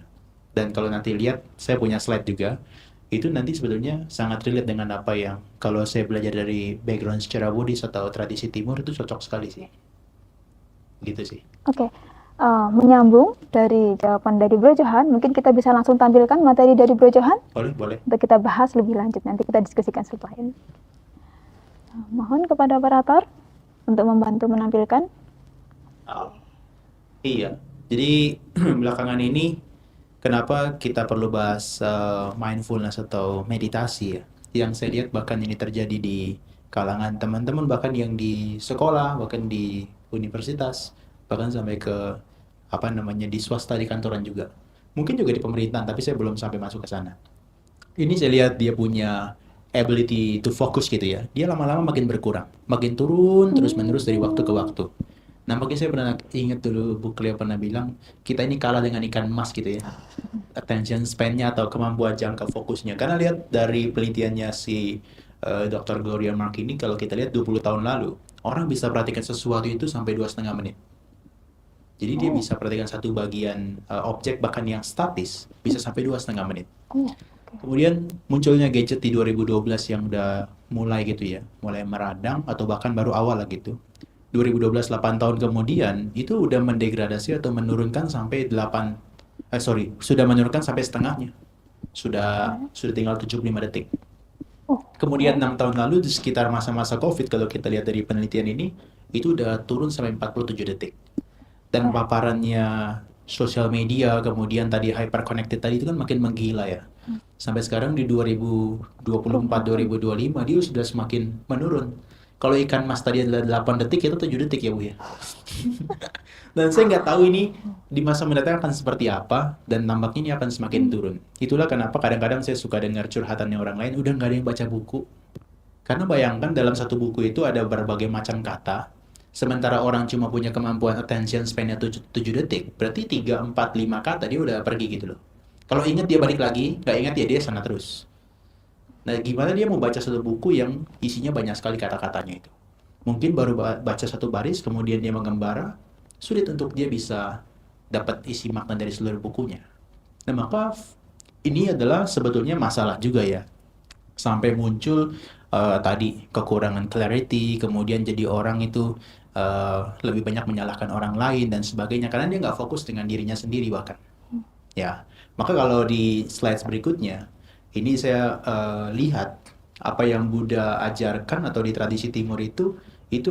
Dan kalau nanti lihat, saya punya slide juga, itu nanti sebetulnya sangat relate dengan apa yang kalau saya belajar dari background secara Buddhis atau tradisi Timur itu cocok sekali sih. Gitu sih. Oke, menyambung dari jawaban dari Bro Johan, mungkin kita bisa langsung tampilkan materi dari Bro Johan Boleh. untuk kita bahas lebih lanjut, nanti kita diskusikan setelah ini. Mohon kepada operator untuk membantu menampilkan. Iya, jadi belakangan ini kenapa kita perlu bahas mindfulness atau meditasi ya? Yang saya lihat bahkan ini terjadi di kalangan teman-teman, bahkan yang di sekolah, bahkan di universitas, bahkan sampai ke di swasta, di kantoran juga. Mungkin juga di pemerintahan, tapi saya belum sampai masuk ke sana. Ini saya lihat dia punya ability to focus gitu ya. Dia lama-lama makin berkurang, makin turun terus-menerus dari waktu ke waktu. Nampaknya saya pernah ingat dulu Bu Cleo pernah bilang, kita ini kalah dengan ikan emas gitu ya. Attention span-nya atau kemampuan jangka fokusnya. Karena lihat dari penelitiannya si Dr. Gloria Mark ini, kalau kita lihat 20 tahun lalu, orang bisa perhatikan sesuatu itu sampai 2,5 menit. Jadi dia bisa perhatikan satu bagian objek bahkan yang statis, bisa sampai 2,5 menit. Kemudian munculnya gadget di 2012 yang udah mulai gitu ya, mulai meradang atau bahkan baru awal lah gitu. 2012, 8 tahun kemudian itu udah mendegradasi atau menurunkan sampai sudah menurunkan sampai setengahnya. Sudah tinggal 75 detik. Kemudian 6 tahun lalu di sekitar masa-masa Covid, kalau kita lihat dari penelitian ini, itu udah turun sampai 47 detik. Dan paparannya sosial media, kemudian tadi hyper-connected tadi itu kan makin menggila ya. Sampai sekarang di 2024-2025 dia sudah semakin menurun. Kalau ikan mas tadi adalah 8 detik, itu 7 detik ya Bu ya. Dan saya nggak tahu ini di masa mendatang akan seperti apa, dan nampaknya ini akan semakin turun. Itulah kenapa kadang-kadang saya suka dengar curhatannya orang lain, udah nggak ada yang baca buku. Karena bayangkan dalam satu buku itu ada berbagai macam kata, sementara orang cuma punya kemampuan attention span-nya 7 detik, berarti 3, 4, 5 kata dia udah pergi gitu loh. Kalau ingat dia balik lagi, nggak ingat ya dia sana terus. Nah, gimana dia mau baca satu buku yang isinya banyak sekali kata-katanya itu? Mungkin baru baca satu baris, kemudian dia mengembara, sulit untuk dia bisa dapat isi makna dari seluruh bukunya. Nah, maka ini adalah sebetulnya masalah juga ya. Sampai muncul tadi kekurangan clarity, kemudian jadi orang itu lebih banyak menyalahkan orang lain dan sebagainya karena dia nggak fokus dengan dirinya sendiri bahkan. Ya, maka kalau di slides berikutnya ini saya lihat apa yang Buddha ajarkan atau di tradisi Timur itu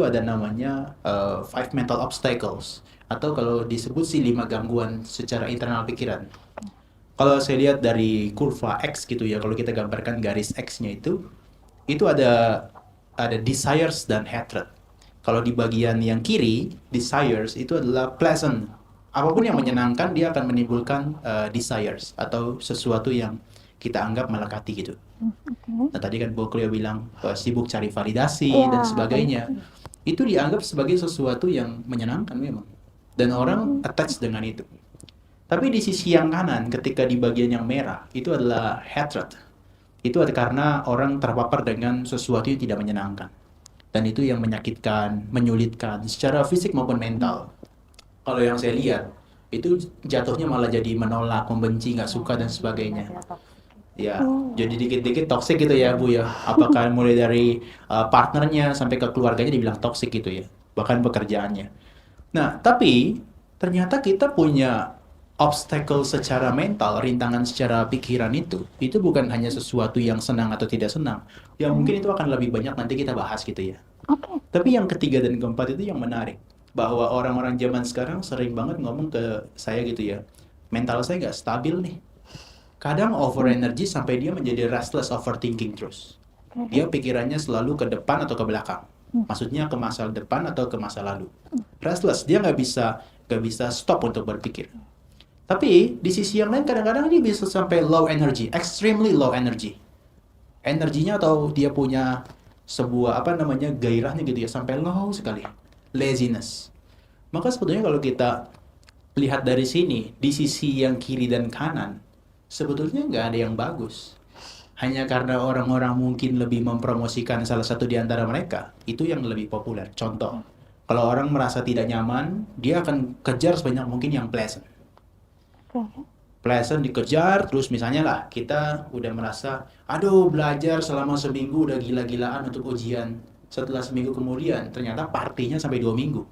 ada namanya 5 mental obstacles atau kalau disebut sih 5 gangguan secara internal pikiran. Kalau saya lihat dari kurva X gitu ya, kalau kita gambarkan garis X-nya itu ada desires dan hatred. Kalau di bagian yang kiri, desires itu adalah pleasant. Apapun yang menyenangkan, dia akan menimbulkan desires atau sesuatu yang kita anggap melekati gitu. Nah tadi kan Bu Cleo bilang sibuk cari validasi dan sebagainya. Itu dianggap sebagai sesuatu yang menyenangkan memang. Dan orang attach dengan itu. Tapi di sisi yang kanan, ketika di bagian yang merah, itu adalah hatred. Itu ada karena orang terpapar dengan sesuatu yang tidak menyenangkan. Dan itu yang menyakitkan, menyulitkan, secara fisik maupun mental. Kalau yang saya lihat, itu jatuhnya malah jadi menolak, membenci, nggak suka, dan sebagainya. Ya, jadi dikit-dikit toksik gitu ya Bu ya. Apakah mulai dari partnernya sampai ke keluarganya dibilang toksik gitu ya. Bahkan pekerjaannya. Nah, tapi ternyata kita punya obstacle secara mental, rintangan secara pikiran itu bukan hanya sesuatu yang senang atau tidak senang. Ya mungkin itu akan lebih banyak nanti kita bahas gitu ya. Tapi yang ketiga dan keempat itu yang menarik. Bahwa orang-orang zaman sekarang sering banget ngomong ke saya gitu ya. Mental saya nggak stabil nih. Kadang over energy sampai dia menjadi restless overthinking terus. Dia pikirannya selalu ke depan atau ke belakang. Maksudnya ke masa depan atau ke masa lalu. Restless, dia nggak bisa stop untuk berpikir. Tapi di sisi yang lain kadang-kadang dia bisa sampai low energy, extremely low energy. Energinya atau dia punya sebuah gairahnya gitu ya sampai low sekali. Laziness. Maka sebetulnya kalau kita lihat dari sini, di sisi yang kiri dan kanan, sebetulnya nggak ada yang bagus. Hanya karena orang-orang mungkin lebih mempromosikan salah satu di antara mereka, itu yang lebih populer. Contoh, kalau orang merasa tidak nyaman, dia akan kejar sebanyak mungkin yang pleasant. Pleasant dikejar, terus misalnya lah, kita udah merasa, aduh belajar selama seminggu udah gila-gilaan untuk ujian. Setelah seminggu kemudian, ternyata partinya sampai 2 minggu.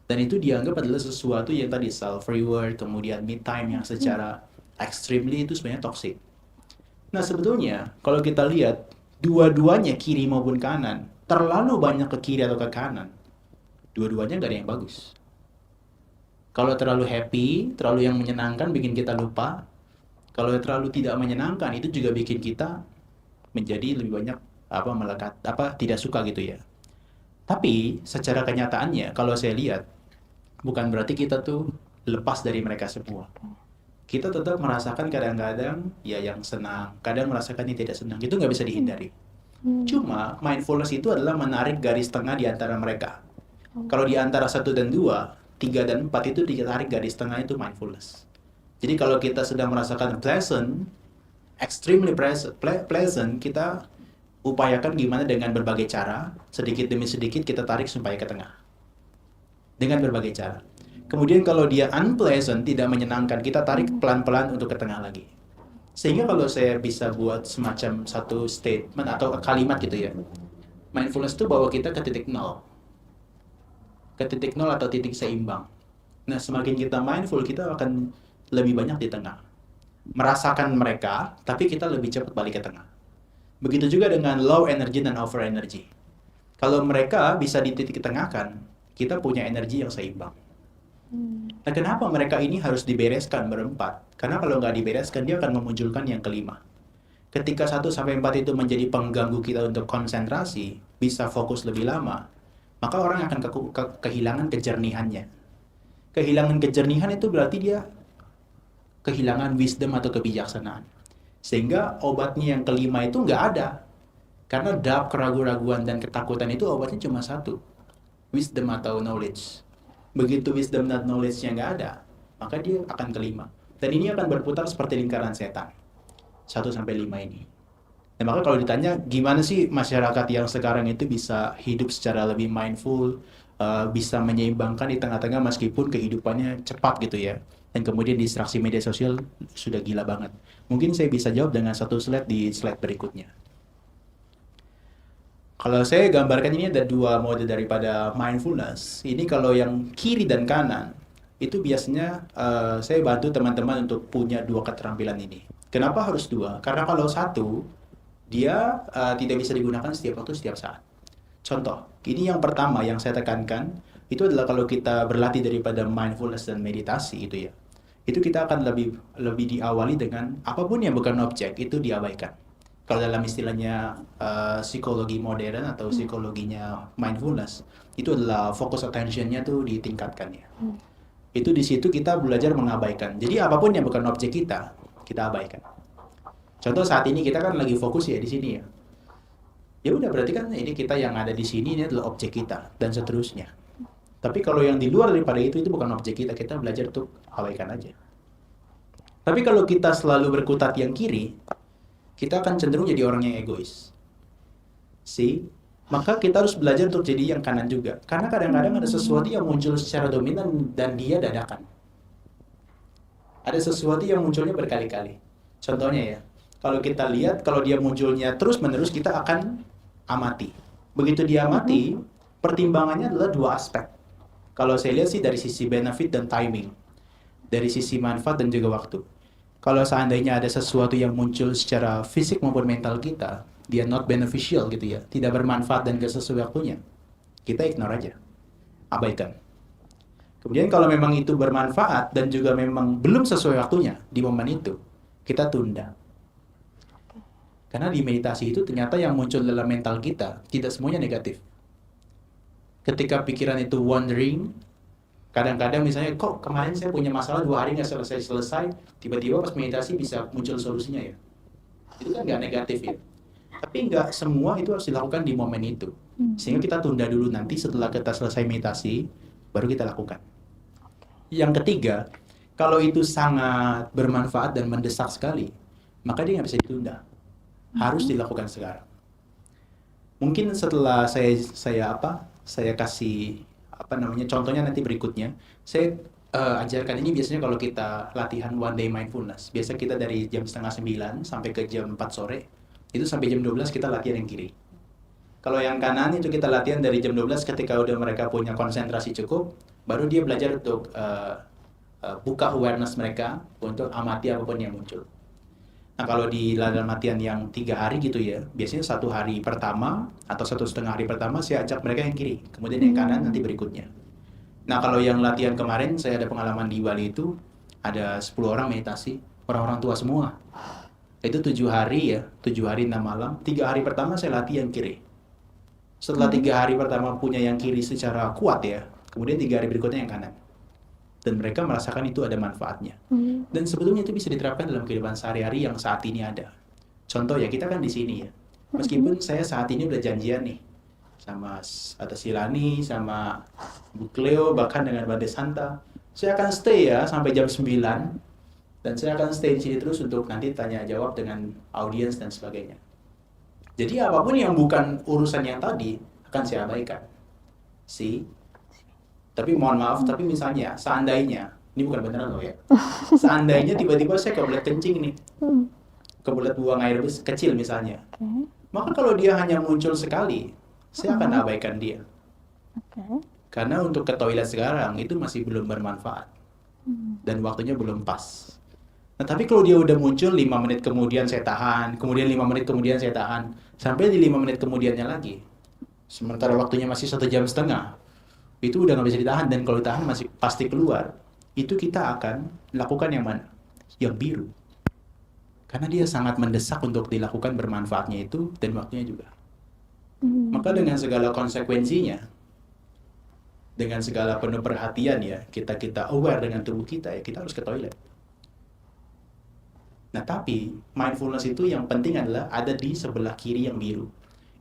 Dan itu dianggap adalah sesuatu yang tadi self-reward, kemudian me time yang secara extremely itu sebenarnya toxic. Nah sebetulnya, kalau kita lihat, dua-duanya kiri maupun kanan, terlalu banyak ke kiri atau ke kanan, dua-duanya nggak ada yang bagus. Kalau terlalu happy, terlalu yang menyenangkan bikin kita lupa. Kalau terlalu tidak menyenangkan, itu juga bikin kita menjadi lebih banyak tidak suka gitu ya. Tapi secara kenyataannya, kalau saya lihat, bukan berarti kita tuh lepas dari mereka semua. Kita tetap merasakan kadang-kadang ya yang senang, kadang merasakan yang tidak senang. Itu nggak bisa dihindari. Cuma mindfulness itu adalah menarik garis tengah di antara mereka. Kalau di antara 1 dan 2, 3 dan 4 itu ditarik garis tengah itu mindfulness. Jadi kalau kita sedang merasakan pleasant, extremely pleasant, kita upayakan gimana dengan berbagai cara, sedikit demi sedikit kita tarik supaya ke tengah. Dengan berbagai cara. Kemudian kalau dia unpleasant, tidak menyenangkan, kita tarik pelan-pelan untuk ke tengah lagi. Sehingga kalau saya bisa buat semacam satu statement atau kalimat gitu ya. Mindfulness itu bawa kita ke titik nol. Ke titik nol atau titik seimbang. Nah, semakin kita mindful, kita akan lebih banyak di tengah. Merasakan mereka, tapi kita lebih cepat balik ke tengah. Begitu juga dengan low energy dan over energy. Kalau mereka bisa di titik tengahkan, kita punya energi yang seimbang. Nah, kenapa mereka ini harus dibereskan berempat? Karena kalau nggak dibereskan, dia akan memunculkan yang kelima. Ketika 1-4 itu menjadi pengganggu kita untuk konsentrasi, bisa fokus lebih lama, maka orang akan kehilangan kejernihannya. Kehilangan kejernihan itu berarti dia kehilangan wisdom atau kebijaksanaan. Sehingga obatnya yang kelima itu nggak ada. Karena doubt, keraguan-raguan dan ketakutan itu obatnya cuma satu, wisdom atau knowledge. Begitu wisdom dan knowledge-nya nggak ada, maka dia akan kelima. Dan ini akan berputar seperti lingkaran setan. 1-5 ini. Nah, maka kalau ditanya gimana sih masyarakat yang sekarang itu bisa hidup secara lebih mindful, bisa menyeimbangkan di tengah-tengah meskipun kehidupannya cepat gitu ya. Dan kemudian distraksi media sosial sudah gila banget. Mungkin saya bisa jawab dengan satu slide di slide berikutnya. Kalau saya gambarkan ini ada dua mode daripada mindfulness. Ini kalau yang kiri dan kanan, itu biasanya saya bantu teman-teman untuk punya dua keterampilan ini. Kenapa harus dua? Karena kalau satu, dia tidak bisa digunakan setiap waktu, setiap saat. Contoh, ini yang pertama yang saya tekankan, itu adalah kalau kita berlatih daripada mindfulness dan meditasi itu ya. Itu kita akan lebih diawali dengan apapun yang bukan objek, itu diabaikan. Kalau dalam istilahnya psikologi modern atau psikologinya mindfulness, itu adalah fokus attention-nya tuh ditingkatkan ya. Itu di situ kita belajar mengabaikan. Jadi apapun yang bukan objek kita abaikan. Contoh saat ini kita kan lagi fokus ya di sini ya. Ya udah berarti kan ini kita yang ada di sini ini adalah objek kita dan seterusnya. Tapi kalau yang di luar daripada itu bukan objek kita belajar untuk abaikan aja. Tapi kalau kita selalu berkutat yang kiri, kita akan cenderung jadi orang yang egois. Maka kita harus belajar untuk jadi yang kanan juga. Karena kadang-kadang ada sesuatu yang muncul secara dominan dan dia dadakan. Ada sesuatu yang munculnya berkali-kali. Contohnya ya, kalau kita lihat, kalau dia munculnya terus-menerus, kita akan amati. Begitu dia amati, pertimbangannya adalah dua aspek. Kalau saya lihat sih dari sisi benefit dan timing. Dari sisi manfaat dan juga waktu. Kalau seandainya ada sesuatu yang muncul secara fisik maupun mental kita, dia not beneficial gitu ya, tidak bermanfaat dan gak sesuai waktunya, kita ignore aja, abaikan. Kemudian kalau memang itu bermanfaat dan juga memang belum sesuai waktunya di momen itu, kita tunda. Karena di meditasi itu ternyata yang muncul dalam mental kita tidak semuanya negatif. Ketika pikiran itu wandering, kadang-kadang misalnya kok kemarin saya punya masalah 2 hari nggak selesai, tiba-tiba pas meditasi bisa muncul solusinya ya. Itu kan nggak negatif ya. Tapi nggak semua itu harus dilakukan di momen itu. Sehingga kita tunda dulu, nanti setelah kita selesai meditasi, baru kita lakukan. Yang ketiga, kalau itu sangat bermanfaat dan mendesak sekali, maka dia nggak bisa ditunda. Harus dilakukan sekarang. Mungkin setelah saya kasih contohnya nanti berikutnya, saya ajarkan ini biasanya kalau kita latihan one day mindfulness. Biasa kita dari jam 8:30 sampai ke jam 4 sore, itu sampai jam 12 kita latihan yang kiri. Kalau yang kanan itu kita latihan dari jam 12 ketika udah mereka punya konsentrasi cukup, baru dia belajar untuk buka awareness mereka untuk amati apapun yang muncul. Nah kalau di dalam latihan yang 3 hari gitu ya, biasanya 1 hari pertama atau 1,5 hari pertama saya ajak mereka yang kiri, kemudian yang kanan nanti berikutnya. Nah kalau yang latihan kemarin saya ada pengalaman di Bali itu, ada 10 orang meditasi, orang-orang tua semua. Itu 7 hari ya, 7 hari 6 malam, 3 hari pertama saya latih yang kiri. Setelah 3 hari pertama punya yang kiri secara kuat ya, kemudian 3 hari berikutnya yang kanan. Dan mereka merasakan itu ada manfaatnya. Dan sebetulnya itu bisa diterapkan dalam kehidupan sehari-hari yang saat ini ada. Contoh ya, kita kan di sini ya. Meskipun saya saat ini udah janjian nih sama Atasilani, sama Bu Cleo, bahkan dengan Bante Santa. Saya akan stay ya sampai jam 9. Dan saya akan stay di sini terus untuk nanti tanya jawab dengan audiens dan sebagainya. Jadi apapun yang bukan urusan yang tadi akan saya abaikan. Tapi mohon maaf, tapi misalnya, seandainya, ini bukan beneran loh ya. Seandainya tiba-tiba saya kebelet kencing nih. Kebelet buang air kecil misalnya. Maka kalau dia hanya muncul sekali, saya akan abaikan dia. Karena untuk ke toilet sekarang itu masih belum bermanfaat. Dan waktunya belum pas. Nah tapi kalau dia udah muncul 5 menit kemudian saya tahan, kemudian 5 menit kemudian saya tahan, sampai di 5 menit kemudiannya lagi. Sementara waktunya masih 1,5 jam, itu udah nggak bisa ditahan, dan kalau ditahan masih pasti keluar. Itu kita akan lakukan yang mana? Yang biru. Karena dia sangat mendesak untuk dilakukan, bermanfaatnya itu dan waktunya juga. Maka dengan segala konsekuensinya, dengan segala penuh perhatian ya, kita aware dengan tubuh kita ya, kita harus ke toilet. Nah tapi mindfulness itu yang penting adalah ada di sebelah kiri yang biru.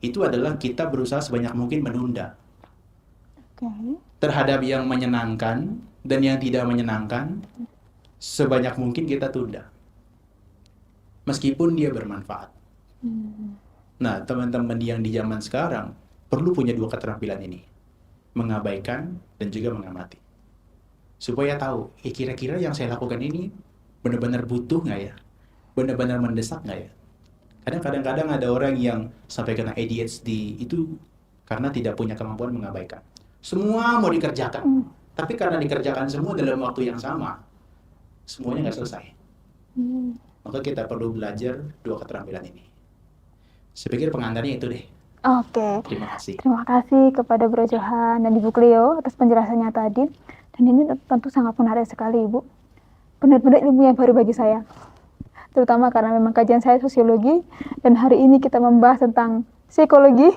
itu adalah kita berusaha sebanyak mungkin menunda Oke. terhadap yang menyenangkan dan yang tidak menyenangkan, sebanyak mungkin kita tunda meskipun dia bermanfaat. Nah, teman-teman yang di zaman sekarang perlu punya dua keterampilan ini, mengabaikan dan juga mengamati, supaya tahu kira-kira yang saya lakukan ini benar-benar butuh nggak ya, benar-benar mendesak nggak ya. Kadang-kadang ada orang yang sampai kena ADHD itu karena tidak punya kemampuan mengabaikan. Semua mau dikerjakan, tapi karena dikerjakan semua dalam waktu yang sama, semuanya nggak selesai. Maka kita perlu belajar dua keterampilan ini. Saya pikir pengantarnya itu deh. Oke. Terima kasih. Terima kasih kepada Bro Johan dan Ibu Cleo atas penjelasannya tadi. Dan ini tentu sangat menarik sekali, Ibu. Benar-benar ilmu yang baru bagi saya. Terutama karena memang kajian saya sosiologi dan hari ini kita membahas tentang psikologi.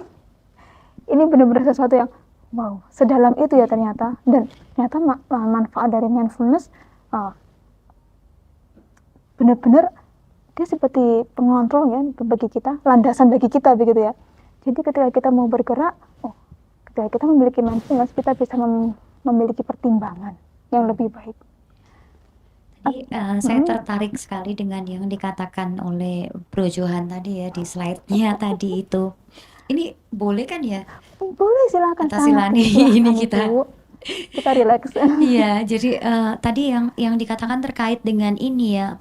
Ini benar-benar sesuatu yang wow, sedalam itu ya ternyata. Dan ternyata manfaat dari mindfulness benar-benar dia seperti pengontrol ya bagi kita, landasan bagi kita begitu ya. Jadi ketika kita mau bergerak, ketika kita memiliki mindfulness, kita bisa memiliki pertimbangan yang lebih baik. Jadi saya tertarik sekali dengan yang dikatakan oleh Bro Johan tadi ya di slide-nya tadi itu. Ini boleh kan ya? Boleh, silakan. Atas Silani ini kita. Kita rileks. Iya, jadi tadi yang dikatakan terkait dengan ini ya,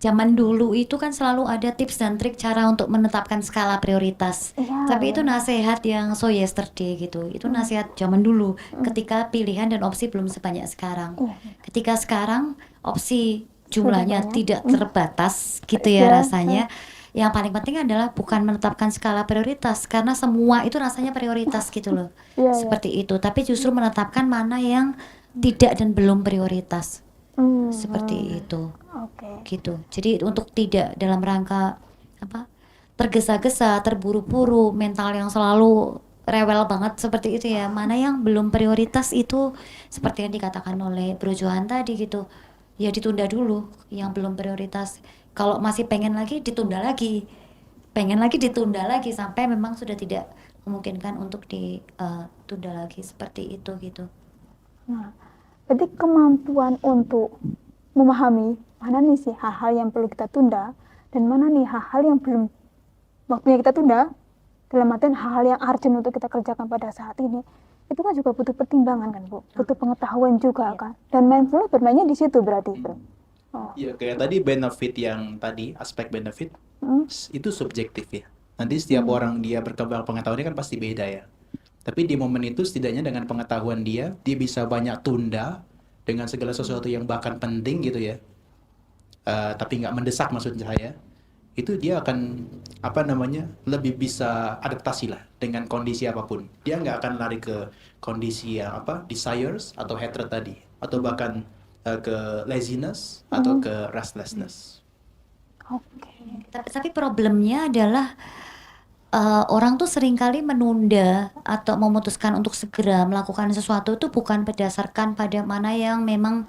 zaman dulu itu kan selalu ada tips dan trik cara untuk menetapkan skala prioritas. Tapi itu nasihat yang so yesterday gitu. Itu nasihat zaman dulu ketika pilihan dan opsi belum sebanyak sekarang. Ketika sekarang opsi jumlahnya tidak terbatas gitu ya rasanya. Yang paling penting adalah bukan menetapkan skala prioritas karena semua itu rasanya prioritas gitu loh. Seperti itu. Tapi justru menetapkan mana yang tidak dan belum prioritas. Seperti itu. Gitu. Jadi untuk tidak dalam rangka tergesa-gesa, terburu-buru, mental yang selalu rewel banget seperti itu ya. Mana yang belum prioritas itu seperti yang dikatakan oleh Bro Johan tadi gitu. Ya ditunda dulu yang belum prioritas. Kalau masih pengen lagi ditunda lagi. Pengen lagi ditunda lagi sampai memang sudah tidak memungkinkan untuk ditunda lagi seperti itu gitu. Nah, jadi kemampuan untuk memahami mana nih sih hal-hal yang perlu kita tunda dan mana nih hal-hal yang belum waktunya kita tunda, dalam artian hal-hal yang urgent untuk kita kerjakan pada saat ini, itu kan juga butuh pertimbangan kan Bu, butuh pengetahuan juga kan, dan mindfulness bermainnya di situ berarti Bro. Ya kayak tadi benefit yang tadi, aspek benefit itu subjektif ya. Nanti setiap orang dia berkembang pengetahuannya kan pasti beda ya. Tapi di momen itu setidaknya dengan pengetahuan dia bisa banyak tunda dengan segala sesuatu yang bahkan penting gitu ya. Tapi nggak mendesak maksud saya. Itu dia akan lebih bisa adaptasi lah dengan kondisi apapun. Dia nggak akan lari ke kondisi yang desires atau hatred tadi, atau bahkan ke laziness atau ke restlessness. Tapi problemnya adalah orang tuh seringkali menunda atau memutuskan untuk segera melakukan sesuatu itu bukan berdasarkan pada mana yang memang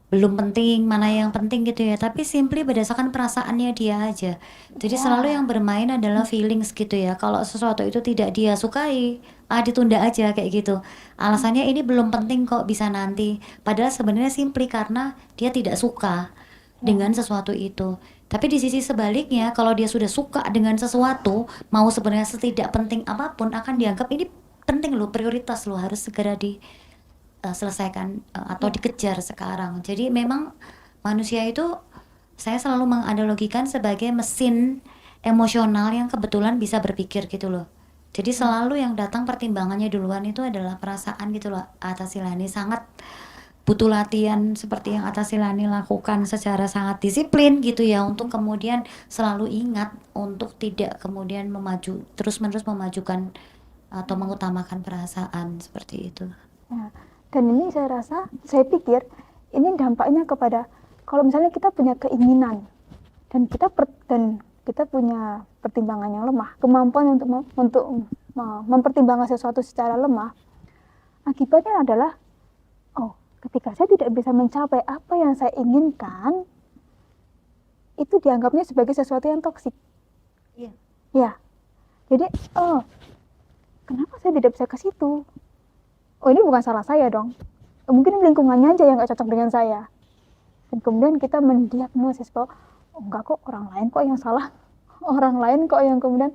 belum penting, mana yang penting gitu ya, tapi simply berdasarkan perasaannya dia aja. Jadi selalu yang bermain adalah feelings gitu ya. Kalau sesuatu itu tidak dia sukai, ditunda aja kayak gitu. Alasannya ini belum penting kok, bisa nanti. Padahal sebenarnya simply karena dia tidak suka dengan sesuatu itu. Tapi di sisi sebaliknya, kalau dia sudah suka dengan sesuatu, mau sebenarnya setidak penting apapun akan dianggap ini penting loh, prioritas loh, harus segera selesaikan atau dikejar sekarang. Jadi memang manusia itu saya selalu menganalogikan sebagai mesin emosional yang kebetulan bisa berpikir gitu loh. Jadi selalu yang datang pertimbangannya duluan itu adalah perasaan gitu loh. Atas Silani sangat butuh latihan seperti yang Atas Silani lakukan secara sangat disiplin gitu ya, untuk kemudian selalu ingat untuk tidak kemudian terus-menerus memajukan atau mengutamakan perasaan seperti itu. Dan ini saya pikir ini dampaknya kepada kalau misalnya kita punya keinginan dan kita punya pertimbangan yang lemah, kemampuan untuk mempertimbangkan sesuatu secara lemah, akibatnya adalah ketika saya tidak bisa mencapai apa yang saya inginkan, itu dianggapnya sebagai sesuatu yang toksik. Ya. Jadi, oh, kenapa saya tidak bisa ke situ? Oh, ini bukan salah saya dong. Mungkin lingkungannya aja yang nggak cocok dengan saya. Dan kemudian kita mendiagnosis bahwa oh, enggak kok, orang lain kok yang salah. Orang lain kok yang kemudian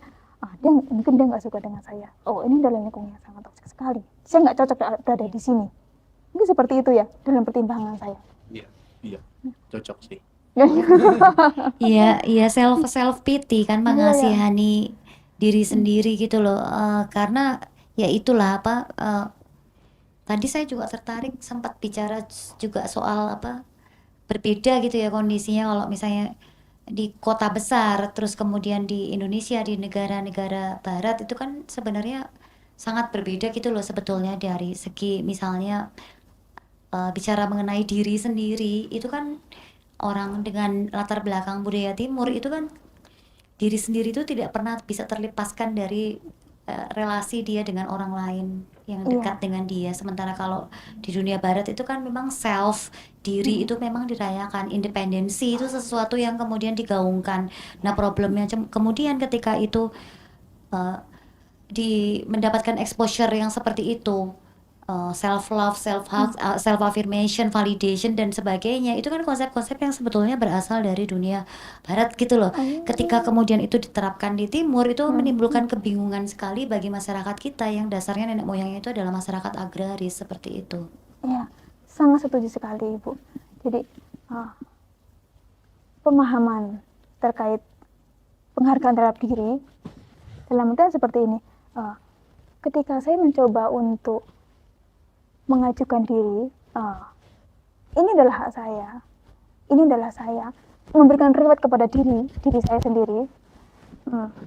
mungkin dia nggak suka dengan saya. Oh, ini adalah lingkungan yang sangat toksik sekali. Saya nggak cocok berada di sini. Mungkin seperti itu ya dalam pertimbangan saya. Iya, cocok sih. Iya, self pity kan, mengasihani diri sendiri gitu loh. Karena ya itulah apa, tadi saya juga tertarik sempat bicara juga soal apa, berbeda gitu ya kondisinya kalau misalnya di kota besar, terus kemudian di Indonesia, di negara-negara barat itu kan sebenarnya sangat berbeda gitu loh sebetulnya dari segi misalnya bicara mengenai diri sendiri. Itu kan orang dengan latar belakang budaya timur itu kan diri sendiri itu tidak pernah bisa terlepaskan dari relasi dia dengan orang lain yang dekat dengan dia. Sementara kalau di dunia barat itu kan memang self, diri itu memang dirayakan, independensi itu sesuatu yang kemudian digaungkan. Nah, problemnya kemudian ketika itu mendapatkan exposure yang seperti itu, self love, self hug, self affirmation, validation dan sebagainya, itu kan konsep-konsep yang sebetulnya berasal dari dunia barat gitu loh. Ketika kemudian itu diterapkan di timur, itu menimbulkan kebingungan sekali bagi masyarakat kita yang dasarnya nenek moyangnya itu adalah masyarakat agraris seperti itu. Iya, sangat setuju sekali Ibu. Jadi pemahaman terkait penghargaan terhadap diri dalam artian seperti ini. Ketika saya mencoba untuk mengajukan diri, ini adalah hak saya, ini adalah saya, memberikan reward kepada diri saya sendiri.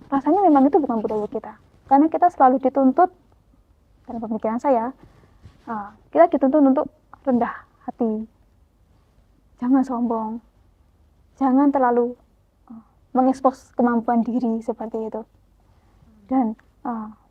Rasanya memang itu bukan budaya kita, karena kita selalu dituntut, dalam pemikiran saya, kita dituntut untuk rendah hati, jangan sombong, jangan terlalu mengekspos kemampuan diri seperti itu. Dan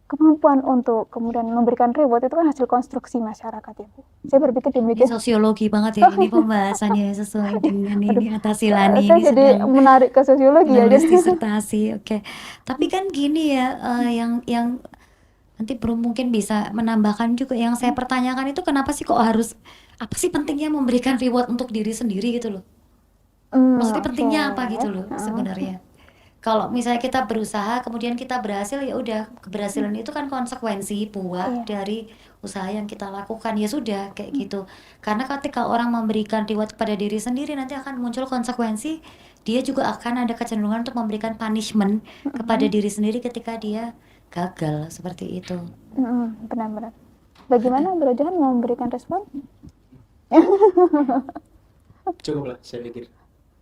kemampuan untuk kemudian memberikan reward itu kan hasil konstruksi masyarakat ya Bu. Saya berpikir Ini demikian. sosiologi banget ya ini pembahasannya sesuai dengan ini Atasilani Saya ini jadi sedang menarik ke sosiologi ya. menulis disertasi. Oke. Tapi kan gini ya, yang nanti Bro mungkin bisa menambahkan juga yang saya pertanyakan itu kenapa sih kok harus, apa sih pentingnya memberikan reward untuk diri sendiri gitu loh? Maksudnya pentingnya apa gitu loh sebenarnya? Kalau misalnya kita berusaha kemudian kita berhasil, ya udah, keberhasilan itu kan konsekuensi buah dari usaha yang kita lakukan, ya sudah kayak gitu. Karena ketika orang memberikan reward kepada diri sendiri, nanti akan muncul konsekuensi, dia juga akan ada kecenderungan untuk memberikan punishment kepada diri sendiri ketika dia gagal seperti itu. Benar-benar. Bagaimana Bro Johan mau memberikan respon? Cukup lah, saya pikir.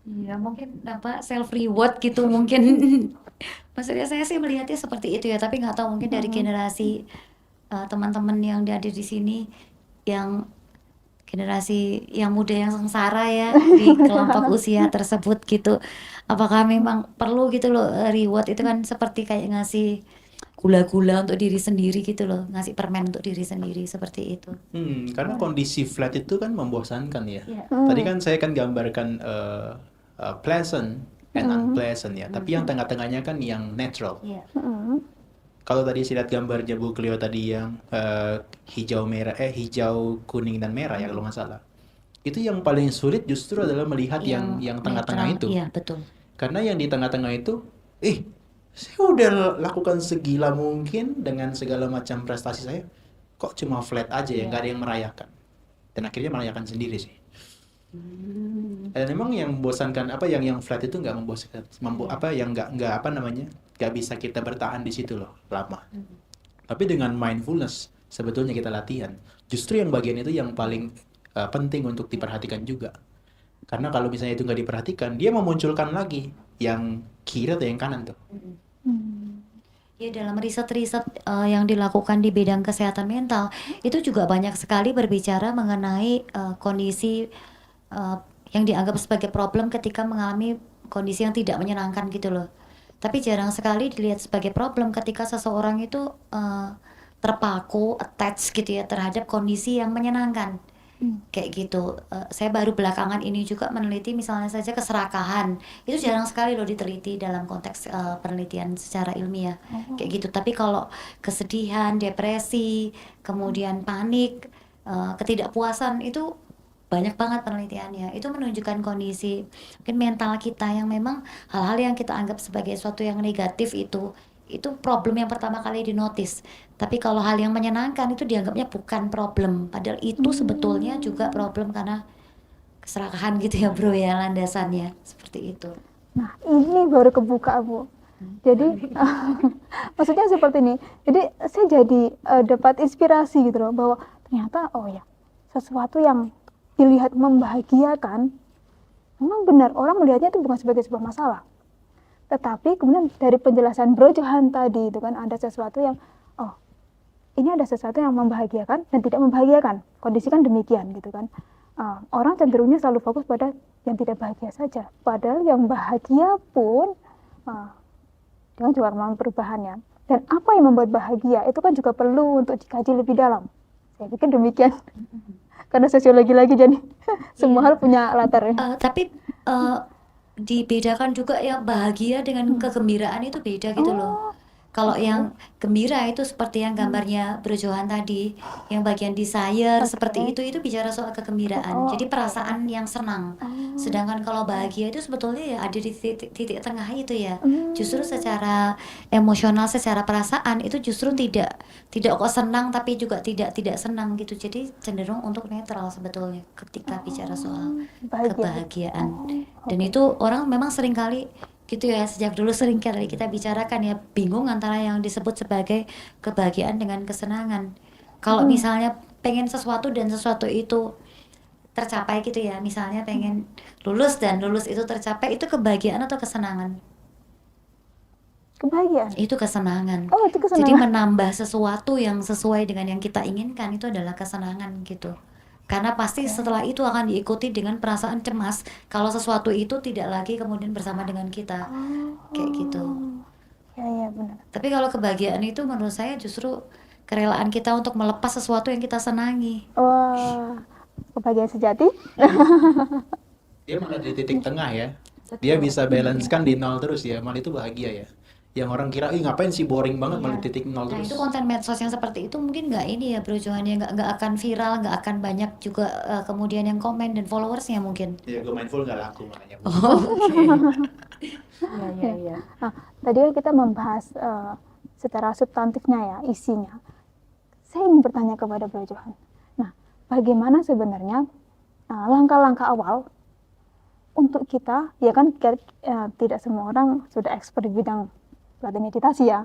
Iya, mungkin apa self reward gitu mungkin. Maksudnya saya sih melihatnya seperti itu ya, tapi nggak tahu mungkin dari generasi teman-teman yang ada di sini, yang generasi yang muda yang sengsara ya di kelompok usia tersebut gitu. Apakah memang perlu gitu loh reward itu kan seperti kayak ngasih gula-gula untuk diri sendiri gitu loh, ngasih permen untuk diri sendiri seperti itu. Karena kondisi flat itu kan membosankan ya. Iya. Tadi kan saya kan gambarkan pleasant and unpleasant ya. Tapi yang tengah-tengahnya kan yang natural. Iya. Kalau tadi saya lihat gambarnya Bu Cleo tadi yang hijau merah, hijau kuning dan merah ya kalau nggak salah. Itu yang paling sulit justru adalah melihat yang tengah-tengah netral, itu. Iya, betul. Karena yang di tengah-tengah itu, saya udah lakukan segila mungkin dengan segala macam prestasi saya, kok cuma flat aja ya, nggak ada yang merayakan. Dan akhirnya merayakan sendiri sih. Dan memang yang membosankan apa yang flat itu nggak membosankan, nggak bisa kita bertahan di situ loh lama. Tapi dengan mindfulness sebetulnya kita latihan. Justru yang bagian itu yang paling penting untuk diperhatikan juga. Karena kalau misalnya itu nggak diperhatikan, dia memunculkan lagi yang kiri atau yang kanan tuh. Ya, dalam riset-riset yang dilakukan di bidang kesehatan mental itu juga banyak sekali berbicara mengenai kondisi yang dianggap sebagai problem ketika mengalami kondisi yang tidak menyenangkan gitu loh. Tapi jarang sekali dilihat sebagai problem ketika seseorang itu terpaku, attach gitu ya terhadap kondisi yang menyenangkan. kayak gitu. Saya baru belakangan ini juga meneliti misalnya saja keserakahan, itu jarang sekali loh diteliti dalam konteks penelitian secara ilmiah kayak gitu. Tapi kalau kesedihan, depresi, kemudian panik, ketidakpuasan itu banyak banget penelitiannya. Itu menunjukkan kondisi mungkin mental kita yang memang hal-hal yang kita anggap sebagai sesuatu yang negatif itu problem yang pertama kali dinotis. Tapi kalau hal yang menyenangkan itu dianggapnya bukan problem, padahal itu sebetulnya juga problem karena keserakahan gitu ya bro ya, landasannya seperti itu. Nah, ini baru kebuka, Bu. Jadi, maksudnya seperti ini. Jadi, saya jadi dapat inspirasi gitu loh, bahwa ternyata, oh ya, sesuatu yang dilihat membahagiakan, memang benar, orang melihatnya itu bukan sebagai sebuah masalah. Tetapi kemudian dari penjelasan Bro Johan tadi, itu kan ada sesuatu yang, oh, ini ada sesuatu yang membahagiakan dan tidak membahagiakan. Kondisi kan demikian gitu kan. Orang cenderungnya selalu fokus pada yang tidak bahagia saja. Padahal yang bahagia pun dengan juga memang perubahannya. Dan apa yang membuat bahagia itu kan juga perlu untuk dikaji lebih dalam. Saya pikir demikian. Karena sosiologi lagi jadi semua hal punya latar ya. Tapi dibedakan juga ya, bahagia dengan kegembiraan itu beda gitu loh. Kalau yang gembira itu seperti yang gambarnya Bro Johan tadi, yang bagian desire seperti itu bicara soal kegembiraan. Jadi perasaan yang senang. Sedangkan kalau bahagia itu sebetulnya ya ada di titik tengah itu ya. Justru secara emosional, secara perasaan itu justru tidak kok senang tapi juga tidak senang gitu. Jadi cenderung untuk netral sebetulnya ketika bicara soal kebahagiaan. Dan itu orang memang seringkali gitu ya, sejak dulu sering kali kita bicarakan ya, bingung antara yang disebut sebagai kebahagiaan dengan kesenangan. Kalau misalnya pengen sesuatu dan sesuatu itu tercapai gitu ya, misalnya pengen lulus dan lulus itu tercapai, itu kebahagiaan atau kesenangan? Kebahagiaan. Itu kesenangan. Oh, itu kesenangan. Jadi menambah sesuatu yang sesuai dengan yang kita inginkan itu adalah kesenangan gitu. Karena pasti setelah itu akan diikuti dengan perasaan cemas kalau sesuatu itu tidak lagi kemudian bersama dengan kita. Kayak gitu. Ya benar. Tapi kalau kebahagiaan itu menurut saya justru kerelaan kita untuk melepas sesuatu yang kita senangi. Wah, kebahagiaan sejati. Dia malah di titik tengah ya. Dia bisa balancekan di nol terus ya, malah itu bahagia ya. Yang orang kira, ngapain sih boring banget malah di titik nol Nah terus. itu konten medsos yang seperti itu mungkin nggak ini ya Bro Johan ya, nggak akan viral, nggak akan banyak juga kemudian yang komen dan followersnya mungkin. Ya gue mindful nggak laku makanya. Iya. Nah, tadi kan kita membahas secara substantifnya ya, isinya. Saya ingin bertanya kepada Bro Johan. Nah, bagaimana sebenarnya langkah-langkah awal untuk kita, ya kan tidak semua orang sudah expert di bidang pelatihan meditasi ya.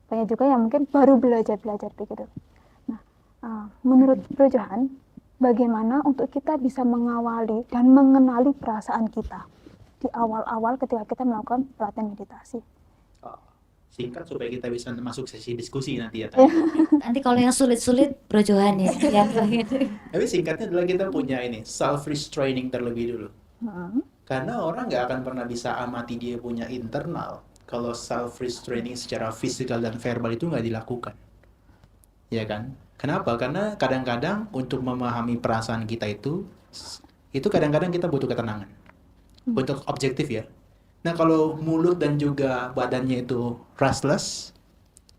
Banyak juga yang mungkin baru belajar begitu. Nah, menurut Bro Johan, bagaimana untuk kita bisa mengawali dan mengenali perasaan kita di awal-awal ketika kita melakukan pelatihan meditasi? Singkat supaya kita bisa masuk sesi diskusi nanti ya. Nanti kalau yang sulit-sulit Bro Johan ya. Tapi singkatnya adalah kita punya ini self restraining terlebih dulu. Karena orang nggak akan pernah bisa amati dia punya internal kalau self restraining secara fisikal dan verbal itu nggak dilakukan, ya kan? Kenapa? Karena kadang-kadang untuk memahami perasaan kita itu kadang-kadang kita butuh ketenangan untuk objektif ya. Nah kalau mulut dan juga badannya itu restless,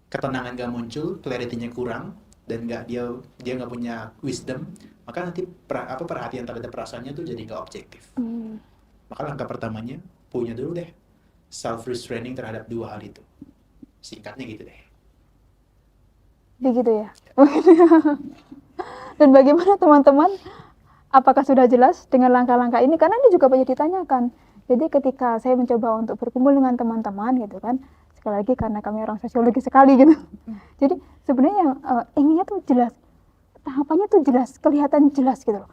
ketenangan nggak muncul, clarity-nya kurang, dan dia nggak punya wisdom, maka nanti perhatian terhadap perasaannya tuh jadi nggak objektif. Maka langkah pertamanya punya dulu deh self restraining terhadap dua hal itu. Singkatnya gitu deh. Begitu ya. Dan bagaimana teman-teman? Apakah sudah jelas dengan langkah-langkah ini? Karena ini juga banyak ditanyakan. Jadi ketika saya mencoba untuk berkumpul dengan teman-teman gitu kan, sekali lagi karena kami orang sosiologi sekali gitu. Jadi sebenarnya yang inginnya tuh jelas, tahapannya tuh jelas, kelihatan jelas gitu loh.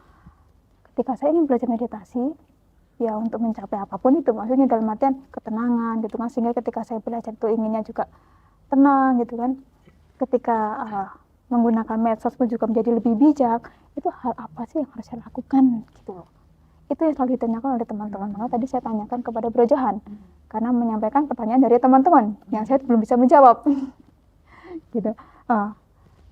Ketika saya ingin belajar meditasi, ya untuk mencapai apapun itu, maksudnya dalam artian ketenangan gitu kan, sehingga ketika saya belajar tuh inginnya juga tenang gitu kan. Ketika menggunakan medsos pun juga menjadi lebih bijak, itu hal apa sih yang harus saya lakukan gitu loh. Itu yang selalu ditanyakan oleh teman-teman. Maka tadi saya tanyakan kepada Bro Johan, karena menyampaikan pertanyaan dari teman-teman yang saya belum bisa menjawab. Gitu.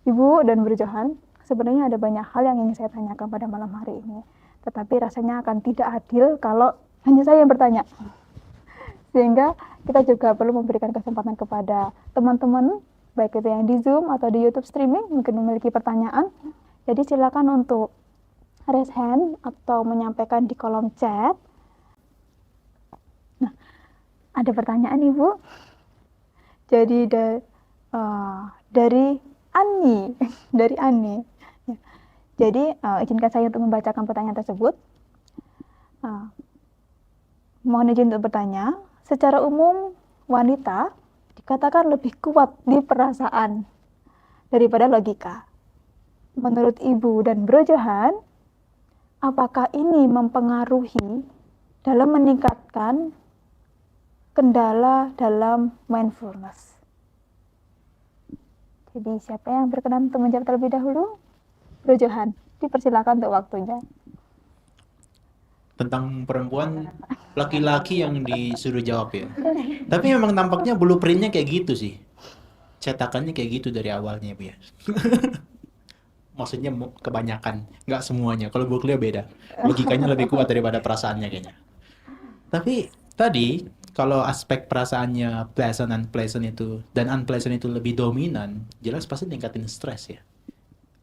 Ibu dan Bro Johan, sebenarnya ada banyak hal yang ingin saya tanyakan pada malam hari ini. Tetapi rasanya akan tidak adil kalau hanya saya yang bertanya. Sehingga kita juga perlu memberikan kesempatan kepada teman-teman, baik itu yang di Zoom atau di YouTube streaming, mungkin memiliki pertanyaan. Jadi silakan untuk raise hand atau menyampaikan di kolom chat. Nah, ada pertanyaan Ibu. Jadi dari Ani, dari Ani. Ya. Jadi izinkan saya untuk membacakan pertanyaan tersebut. Mohon izin untuk bertanya. Secara umum wanita dikatakan lebih kuat di perasaan daripada logika. Menurut Ibu dan Bro Johan, apakah ini mempengaruhi dalam meningkatkan kendala dalam mindfulness? Jadi siapa yang berkenan untuk menjawab terlebih dahulu? Bro Johan, dipersilakan untuk waktunya. Tentang perempuan, laki-laki yang disuruh jawab ya. Tapi memang nampaknya blueprintnya kayak gitu sih. Cetakannya kayak gitu dari awalnya Bu ya. Maksudnya kebanyakan, nggak semuanya. Kalau Bu Cleo beda. Logikanya lebih kuat daripada perasaannya kayaknya. Tapi tadi kalau aspek perasaannya pleasant, unpleasant itu dan unpleasant itu lebih dominan, jelas pasti tingkatin stres ya.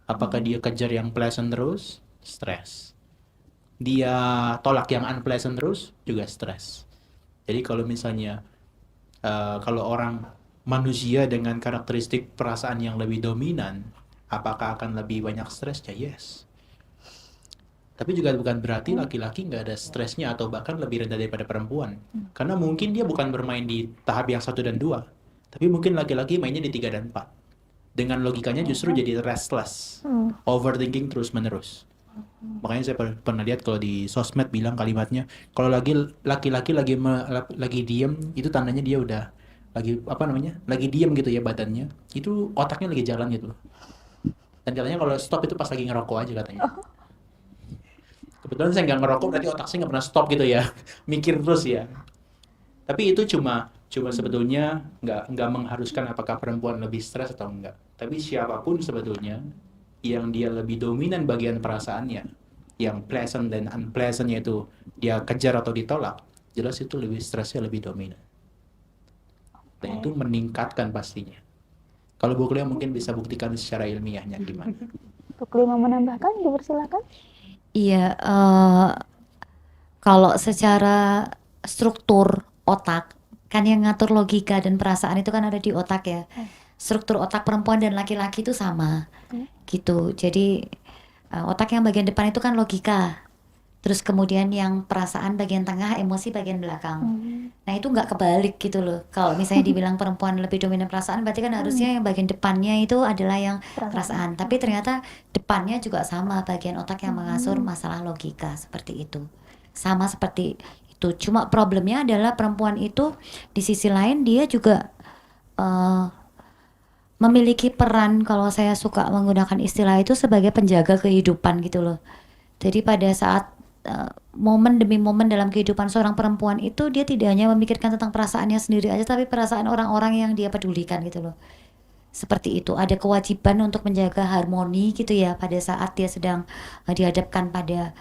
Apakah dia kejar yang pleasant terus? Stres. Dia tolak yang unpleasant terus? Juga stres. Jadi kalau misalnya kalau orang manusia dengan karakteristik perasaan yang lebih dominan, apakah akan lebih banyak stres? Ya yes. Tapi juga bukan berarti laki-laki nggak ada stresnya atau bahkan lebih rendah daripada perempuan. Karena mungkin dia bukan bermain di tahap yang 1 dan 2, tapi mungkin laki-laki mainnya di 3 dan 4. Dengan logikanya justru jadi restless, overthinking terus-menerus. Makanya saya pernah lihat kalau di sosmed bilang kalimatnya, kalau laki-laki lagi diem, itu tandanya dia udah lagi diem gitu ya badannya, itu otaknya lagi jalan gitu. Dan katanya kalau stop itu pas lagi ngerokok aja katanya. Kebetulan saya nggak ngerokok, berarti otak saya nggak pernah stop gitu ya, mikir terus ya. Tapi itu cuma sebetulnya nggak mengharuskan apakah perempuan lebih stres atau enggak. Tapi siapapun sebetulnya yang dia lebih dominan bagian perasaannya, yang pleasant dan unpleasantnya itu dia kejar atau ditolak, jelas itu lebih stresnya lebih dominan. Dan itu meningkatkan pastinya. Kalau Bu Cleo mungkin bisa buktikan secara ilmiahnya gimana. Bu Cleo mau menambahkan, dipersilakan. Iya, kalau secara struktur otak, kan yang ngatur logika dan perasaan itu kan ada di otak ya. Struktur otak perempuan dan laki-laki itu sama, gitu. Jadi otak yang bagian depan itu kan logika, terus kemudian yang perasaan bagian tengah, emosi bagian belakang. Nah itu nggak kebalik gitu loh. Kalau misalnya dibilang perempuan lebih dominan perasaan, berarti kan harusnya yang bagian depannya itu adalah yang perasaan. Tapi ternyata depannya juga sama, bagian otak yang mengatur masalah logika, seperti itu. Sama seperti itu. Cuma problemnya adalah perempuan itu di sisi lain dia juga memiliki peran, kalau saya suka menggunakan istilah itu, sebagai penjaga kehidupan gitu loh. Jadi pada saat momen demi momen dalam kehidupan seorang perempuan itu, dia tidak hanya memikirkan tentang perasaannya sendiri aja, tapi perasaan orang-orang yang dia pedulikan gitu loh. Seperti itu, ada kewajiban untuk menjaga harmoni gitu ya pada saat dia sedang dihadapkan pada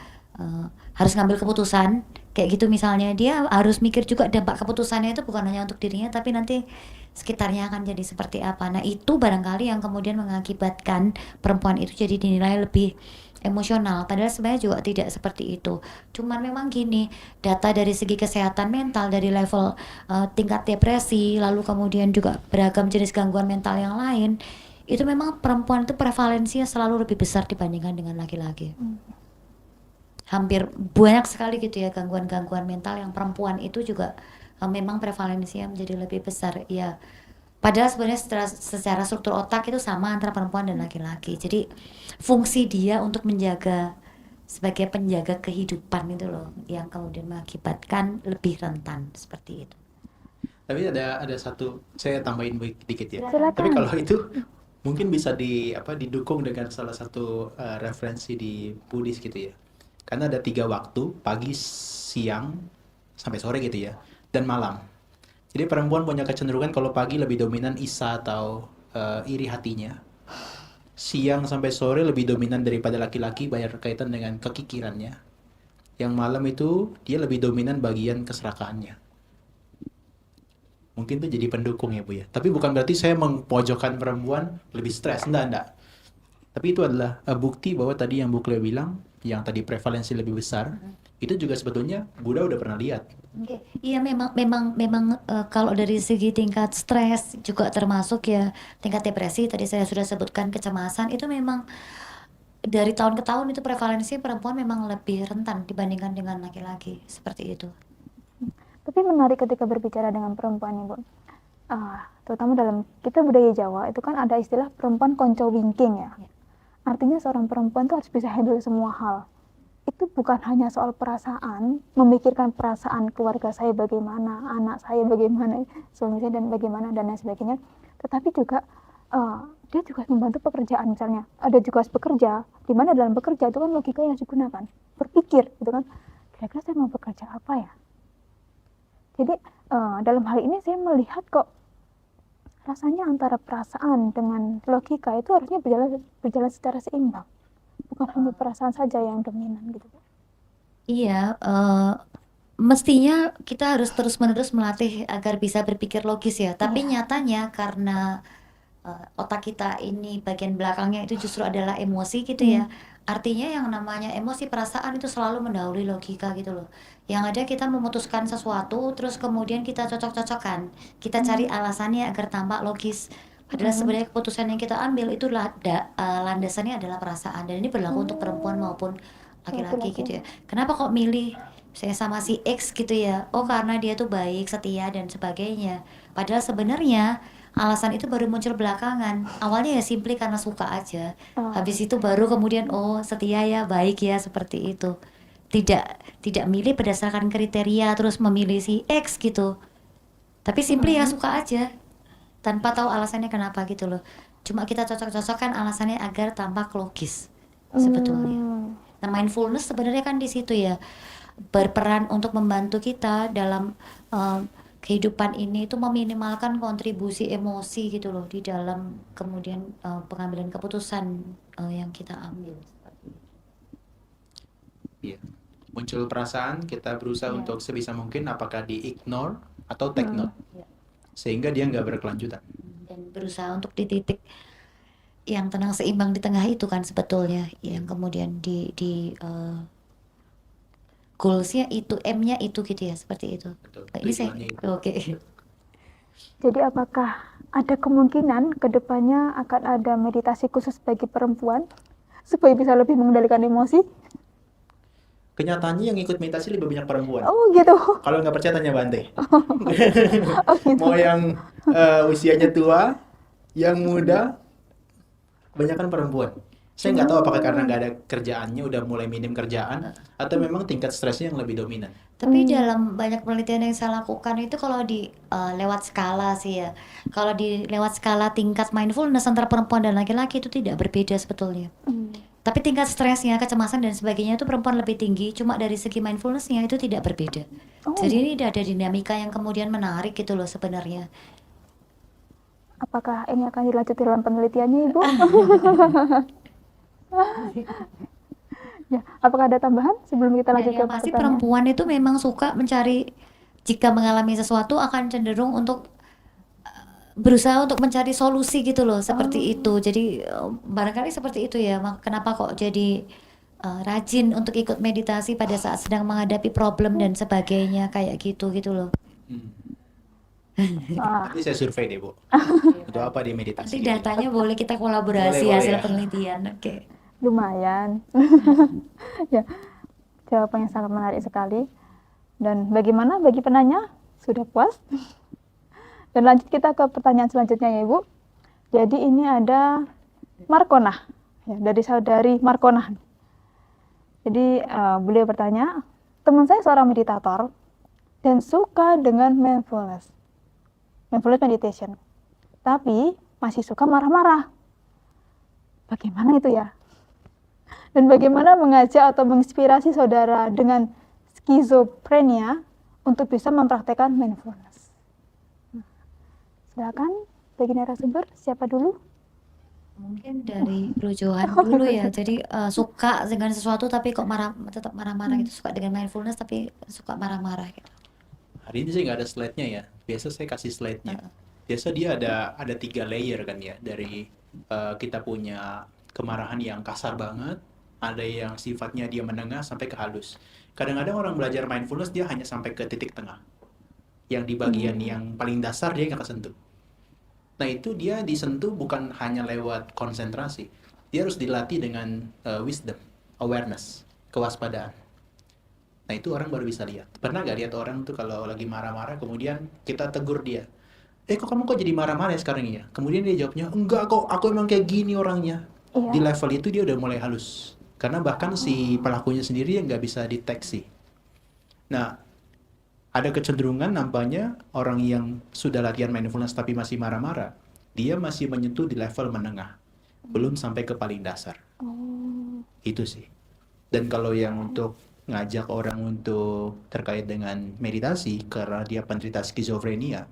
harus ngambil keputusan kayak gitu. Misalnya dia harus mikir juga dampak keputusannya itu bukan hanya untuk dirinya, tapi nanti sekitarnya akan jadi seperti apa. Nah itu barangkali yang kemudian mengakibatkan perempuan itu jadi dinilai lebih emosional, padahal sebenarnya juga tidak seperti itu. Cuman memang gini, data dari segi kesehatan mental, dari level tingkat depresi, lalu kemudian juga beragam jenis gangguan mental yang lain, itu memang perempuan itu prevalensinya selalu lebih besar dibandingkan dengan laki-laki. Hampir banyak sekali gitu ya gangguan-gangguan mental yang perempuan itu juga memang prevalensinya menjadi lebih besar ya. Padahal sebenarnya secara struktur otak itu sama antara perempuan dan laki-laki. Jadi fungsi dia untuk menjaga sebagai penjaga kehidupan itu loh yang kemudian mengakibatkan lebih rentan seperti itu. Tapi ada satu, saya tambahin dikit ya. Silakan. Tapi kalau itu mungkin bisa didukung dengan salah satu referensi di Buddhis gitu ya. Karena ada 3 waktu, pagi, siang, sampai sore gitu ya, dan malam. Jadi perempuan punya kecenderungan kalau pagi lebih dominan isa atau iri hatinya. siang sampai sore lebih dominan daripada laki-laki berkaitan dengan kekikirannya. Yang malam itu dia lebih dominan bagian keserakahannya. Mungkin itu jadi pendukung ya Bu ya. Tapi bukan berarti saya mempojokkan perempuan lebih stres, enggak. Tapi itu adalah bukti bahwa tadi yang Bu Cleo bilang, yang tadi prevalensi lebih besar, itu juga sebetulnya Buddha udah pernah lihat. Oke. Iya, memang kalau dari segi tingkat stres juga termasuk ya tingkat depresi tadi saya sudah sebutkan, kecemasan itu memang dari tahun ke tahun itu prevalensi perempuan memang lebih rentan dibandingkan dengan laki-laki seperti itu. Tapi menarik ketika berbicara dengan perempuan nih Bu. Terutama dalam kita budaya Jawa itu kan ada istilah perempuan konco wingking ya. Artinya seorang perempuan tuh harus bisa handle semua hal. Itu bukan hanya soal perasaan, memikirkan perasaan keluarga saya bagaimana, anak saya bagaimana, suami saya dan bagaimana dan lain sebagainya. Tetapi juga dia juga membantu pekerjaan, misalnya ada juga bekerja, di mana dalam bekerja itu kan logika yang digunakan, berpikir gitu kan, kira-kira saya mau bekerja apa ya. Jadi dalam hal ini saya melihat kok rasanya antara perasaan dengan logika itu harusnya berjalan secara seimbang, bukan hanya perasaan saja yang dominan gitu. Iya, mestinya kita harus terus-menerus melatih agar bisa berpikir logis ya. Tapi nyatanya karena otak kita ini bagian belakangnya itu justru adalah emosi gitu ya. Artinya yang namanya emosi, perasaan itu selalu mendahului logika gitu loh. Yang ada kita memutuskan sesuatu terus kemudian kita cocok-cocokkan. Kita cari alasannya agar tampak logis. Padahal sebenarnya keputusan yang kita ambil itu landasannya adalah perasaan, dan ini berlaku untuk perempuan maupun laki-laki gitu ya. Kenapa kok milih saya sama si X gitu ya? Oh karena dia tuh baik, setia dan sebagainya. Padahal sebenarnya alasan itu baru muncul belakangan. Awalnya ya simply karena suka aja. Habis itu baru kemudian oh setia ya, baik ya, seperti itu. Tidak milih berdasarkan kriteria terus memilih si X gitu. Tapi simply ya suka aja tanpa tahu alasannya kenapa gitu loh. Cuma kita cocok-cocokkan alasannya agar tampak logis sebetulnya. Nah, mindfulness sebenarnya kan di situ ya, berperan untuk membantu kita dalam kehidupan ini itu meminimalkan kontribusi emosi gitu loh di dalam kemudian pengambilan keputusan yang kita ambil. Iya. Muncul perasaan, kita berusaha untuk sebisa mungkin apakah di-ignore atau take note. Sehingga dia nggak berkelanjutan. Dan berusaha untuk di titik yang tenang seimbang di tengah itu kan sebetulnya yang kemudian di goalsnya itu, M-nya itu gitu ya, seperti itu. Betul. Ini saya Tujuannya itu. oke. Jadi apakah ada kemungkinan kedepannya akan ada meditasi khusus bagi perempuan supaya bisa lebih mengendalikan emosi? Kenyataannya yang ikut meditasi lebih banyak perempuan. Oh gitu. Kalau nggak percaya tanya Bante. Oh gitu. Mau yang usianya tua, yang muda, kebanyakan perempuan. Saya nggak tahu apakah karena nggak ada kerjaannya, udah mulai minim kerjaan, atau memang tingkat stresnya yang lebih dominan. Tapi dalam banyak penelitian yang saya lakukan itu kalau di lewat skala sih ya. Kalau di lewat skala tingkat mindfulness antara perempuan dan laki-laki itu tidak berbeda sebetulnya. Tapi tingkat stresnya, kecemasan dan sebagainya itu perempuan lebih tinggi. Cuma dari segi mindfulnessnya itu tidak berbeda. Jadi ini ada dinamika yang kemudian menarik gitu loh sebenarnya. Apakah ini akan dilanjutkan dalam penelitiannya, Ibu? Ya, apakah ada tambahan sebelum kita lanjut ke Yang pasti pertanyaan? perempuan itu memang suka mencari, jika mengalami sesuatu akan cenderung untuk berusaha untuk mencari solusi gitu loh, seperti itu. Jadi barangkali seperti itu ya. Kenapa kok jadi rajin untuk ikut meditasi pada saat sedang menghadapi problem dan sebagainya kayak gitu loh. Nanti saya survei deh, Bu. Untuk apa di meditasi? Nanti datanya boleh kita kolaborasi Boleh, hasil ya. penelitian. Oke. Lumayan. Ya, jawabannya sangat menarik sekali. Dan bagaimana bagi penanya? Sudah puas? Dan lanjut kita ke pertanyaan selanjutnya ya, Ibu. Jadi ini ada Markonah, ya, dari saudari Markonah. Jadi beliau bertanya, teman saya seorang meditator dan suka dengan mindfulness meditation, tapi masih suka marah-marah. Bagaimana itu ya? Dan bagaimana mengajak atau menginspirasi saudara dengan skizofrenia untuk bisa mempraktekkan mindfulness? Silakan bagi narasumber, siapa dulu? Mungkin dari Bro dulu ya. Jadi suka dengan sesuatu tapi kok tetap marah-marah gitu. Suka dengan mindfulness tapi suka marah-marah gitu. Hari ini sih nggak ada slide-nya ya. Biasa saya kasih slide-nya. Biasa dia ada 3 layer kan ya. Dari kita punya kemarahan yang kasar banget, ada yang sifatnya dia menengah sampai ke halus. Kadang-kadang orang belajar mindfulness dia hanya sampai ke titik tengah. Yang di bagian yang paling dasar dia nggak kesentuh. Nah itu dia disentuh bukan hanya lewat konsentrasi. Dia harus dilatih dengan wisdom, awareness, kewaspadaan. Nah itu orang baru bisa lihat. Pernah gak lihat orang tuh kalau lagi marah-marah kemudian kita tegur dia. Kok jadi marah-marah ya sekarang ya? Kemudian dia jawabnya, enggak kok, aku emang kayak gini orangnya. Iya. Di level itu dia udah mulai halus. Karena bahkan si pelakunya sendiri yang nggak bisa deteksi. Nah, ada kecenderungan nampaknya orang yang sudah latihan mindfulness tapi masih marah-marah, dia masih menyentuh di level menengah. Belum sampai ke paling dasar. Itu sih. Dan kalau yang untuk ngajak orang untuk terkait dengan meditasi karena dia penderita skizofrenia,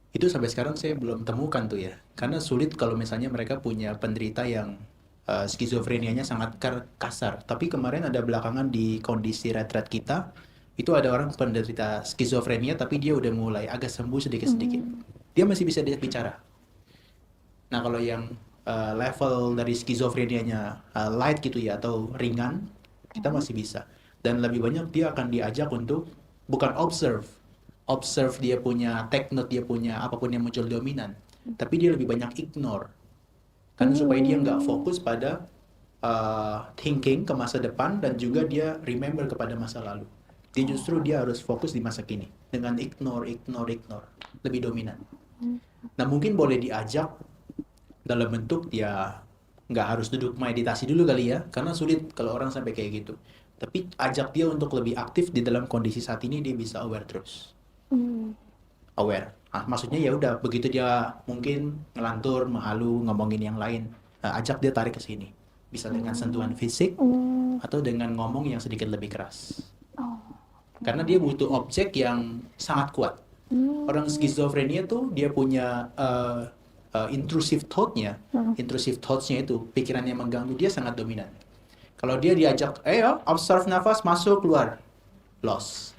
itu sampai sekarang saya belum temukan tuh ya. Karena sulit kalau misalnya mereka punya penderita yang skizofrenianya sangat kasar. Tapi kemarin ada belakangan di kondisi retret kita, itu ada orang penderita skizofrenia tapi dia udah mulai agak sembuh sedikit-sedikit. Dia masih bisa bicara. Nah kalau yang level dari skizofrenianya light gitu ya atau ringan, kita masih bisa. Dan lebih banyak dia akan diajak untuk bukan observe dia punya teknik, dia punya apapun yang muncul dominan, tapi dia lebih banyak ignore. Karena supaya dia nggak fokus pada thinking ke masa depan dan juga dia remember kepada masa lalu. Dia harus fokus di masa kini dengan ignore lebih dominan. Nah mungkin boleh diajak dalam bentuk dia nggak harus duduk meditasi dulu kali ya, karena sulit kalau orang sampai kayak gitu. Tapi ajak dia untuk lebih aktif di dalam kondisi saat ini, dia bisa aware terus. Aware. Maksudnya ya udah begitu dia mungkin ngelantur, menghalu, ngomongin yang lain, ajak dia tarik ke sini. Bisa dengan sentuhan fisik atau dengan ngomong yang sedikit lebih keras. Karena dia butuh objek yang sangat kuat. Orang skizofrenia tuh dia punya intrusive thoughts-nya itu, pikiran yang mengganggu dia sangat dominan. Kalau dia diajak, observe nafas masuk keluar, loss.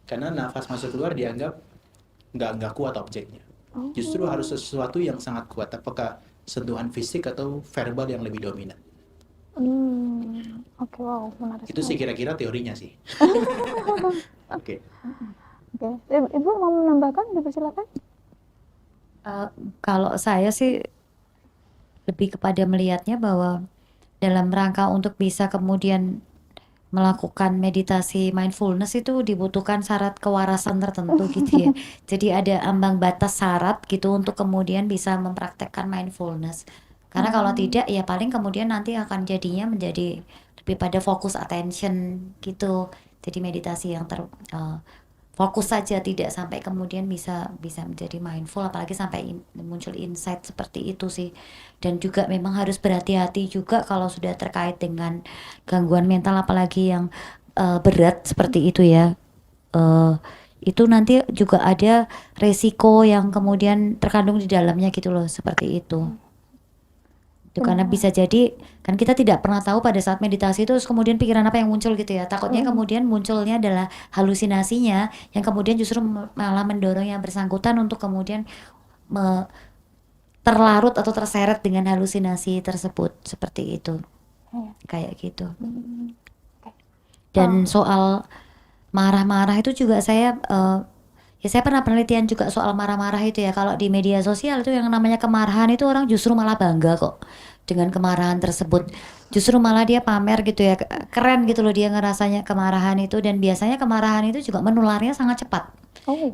Karena nafas masuk keluar dianggap nggak kuat objeknya. Justru harus sesuatu yang sangat kuat. Apakah sentuhan fisik atau verbal yang lebih dominan? Oke, wow, menarik. Itu sih kira-kira teorinya sih. Oke. Ibu mau menambahkan? Dipersilakan. Kalau saya sih lebih kepada melihatnya bahwa dalam rangka untuk bisa kemudian melakukan meditasi mindfulness itu dibutuhkan syarat kewarasan tertentu gitu ya. Jadi ada ambang batas syarat gitu untuk kemudian bisa mempraktekkan mindfulness. Karena kalau tidak ya paling kemudian nanti akan jadinya menjadi lebih pada fokus attention gitu. Jadi meditasi yang fokus saja, tidak sampai kemudian bisa menjadi mindful, apalagi sampai muncul insight seperti itu sih. Dan juga memang harus berhati-hati juga kalau sudah terkait dengan gangguan mental, apalagi yang berat seperti itu ya. Itu nanti juga ada resiko yang kemudian terkandung di dalamnya gitu loh, seperti itu. Itu karena bisa jadi kan kita tidak pernah tahu pada saat meditasi itu kemudian pikiran apa yang muncul gitu ya. Takutnya kemudian munculnya adalah halusinasinya yang kemudian justru malah mendorong yang bersangkutan untuk kemudian terlarut atau terseret dengan halusinasi tersebut, seperti itu. Kayak gitu. Dan soal marah-marah itu juga saya saya pernah penelitian juga soal marah-marah itu ya. Kalau di media sosial itu yang namanya kemarahan itu orang justru malah bangga kok dengan kemarahan tersebut. Justru malah dia pamer gitu ya, keren gitu loh dia ngerasanya kemarahan itu. Dan biasanya kemarahan itu juga menularnya sangat cepat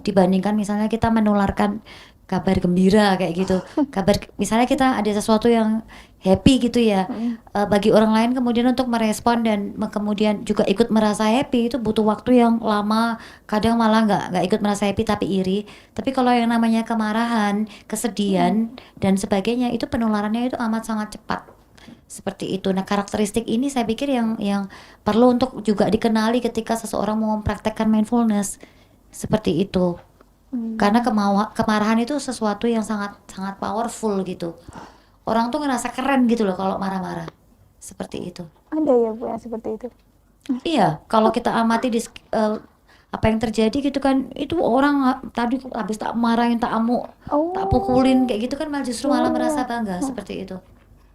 dibandingkan misalnya kita menularkan kabar gembira kayak gitu. Misalnya kita ada sesuatu yang happy gitu ya, bagi orang lain kemudian untuk merespon dan kemudian juga ikut merasa happy itu butuh waktu yang lama, kadang malah nggak ikut merasa happy tapi iri. Tapi kalau yang namanya kemarahan, kesedihan dan sebagainya itu penularannya itu amat sangat cepat, seperti itu. Nah karakteristik ini saya pikir yang perlu untuk juga dikenali ketika seseorang mau mempraktekkan mindfulness, seperti itu. Karena kemarahan itu sesuatu yang sangat sangat powerful gitu. Orang tuh ngerasa keren gitu loh kalau marah-marah. Seperti itu. Ada ya Bu yang seperti itu. Iya, kalau kita amati apa yang terjadi gitu kan, itu orang tadi habis tak marahin, tak amuk, tak pukulin kayak gitu kan malah justru malah merasa bangga seperti itu.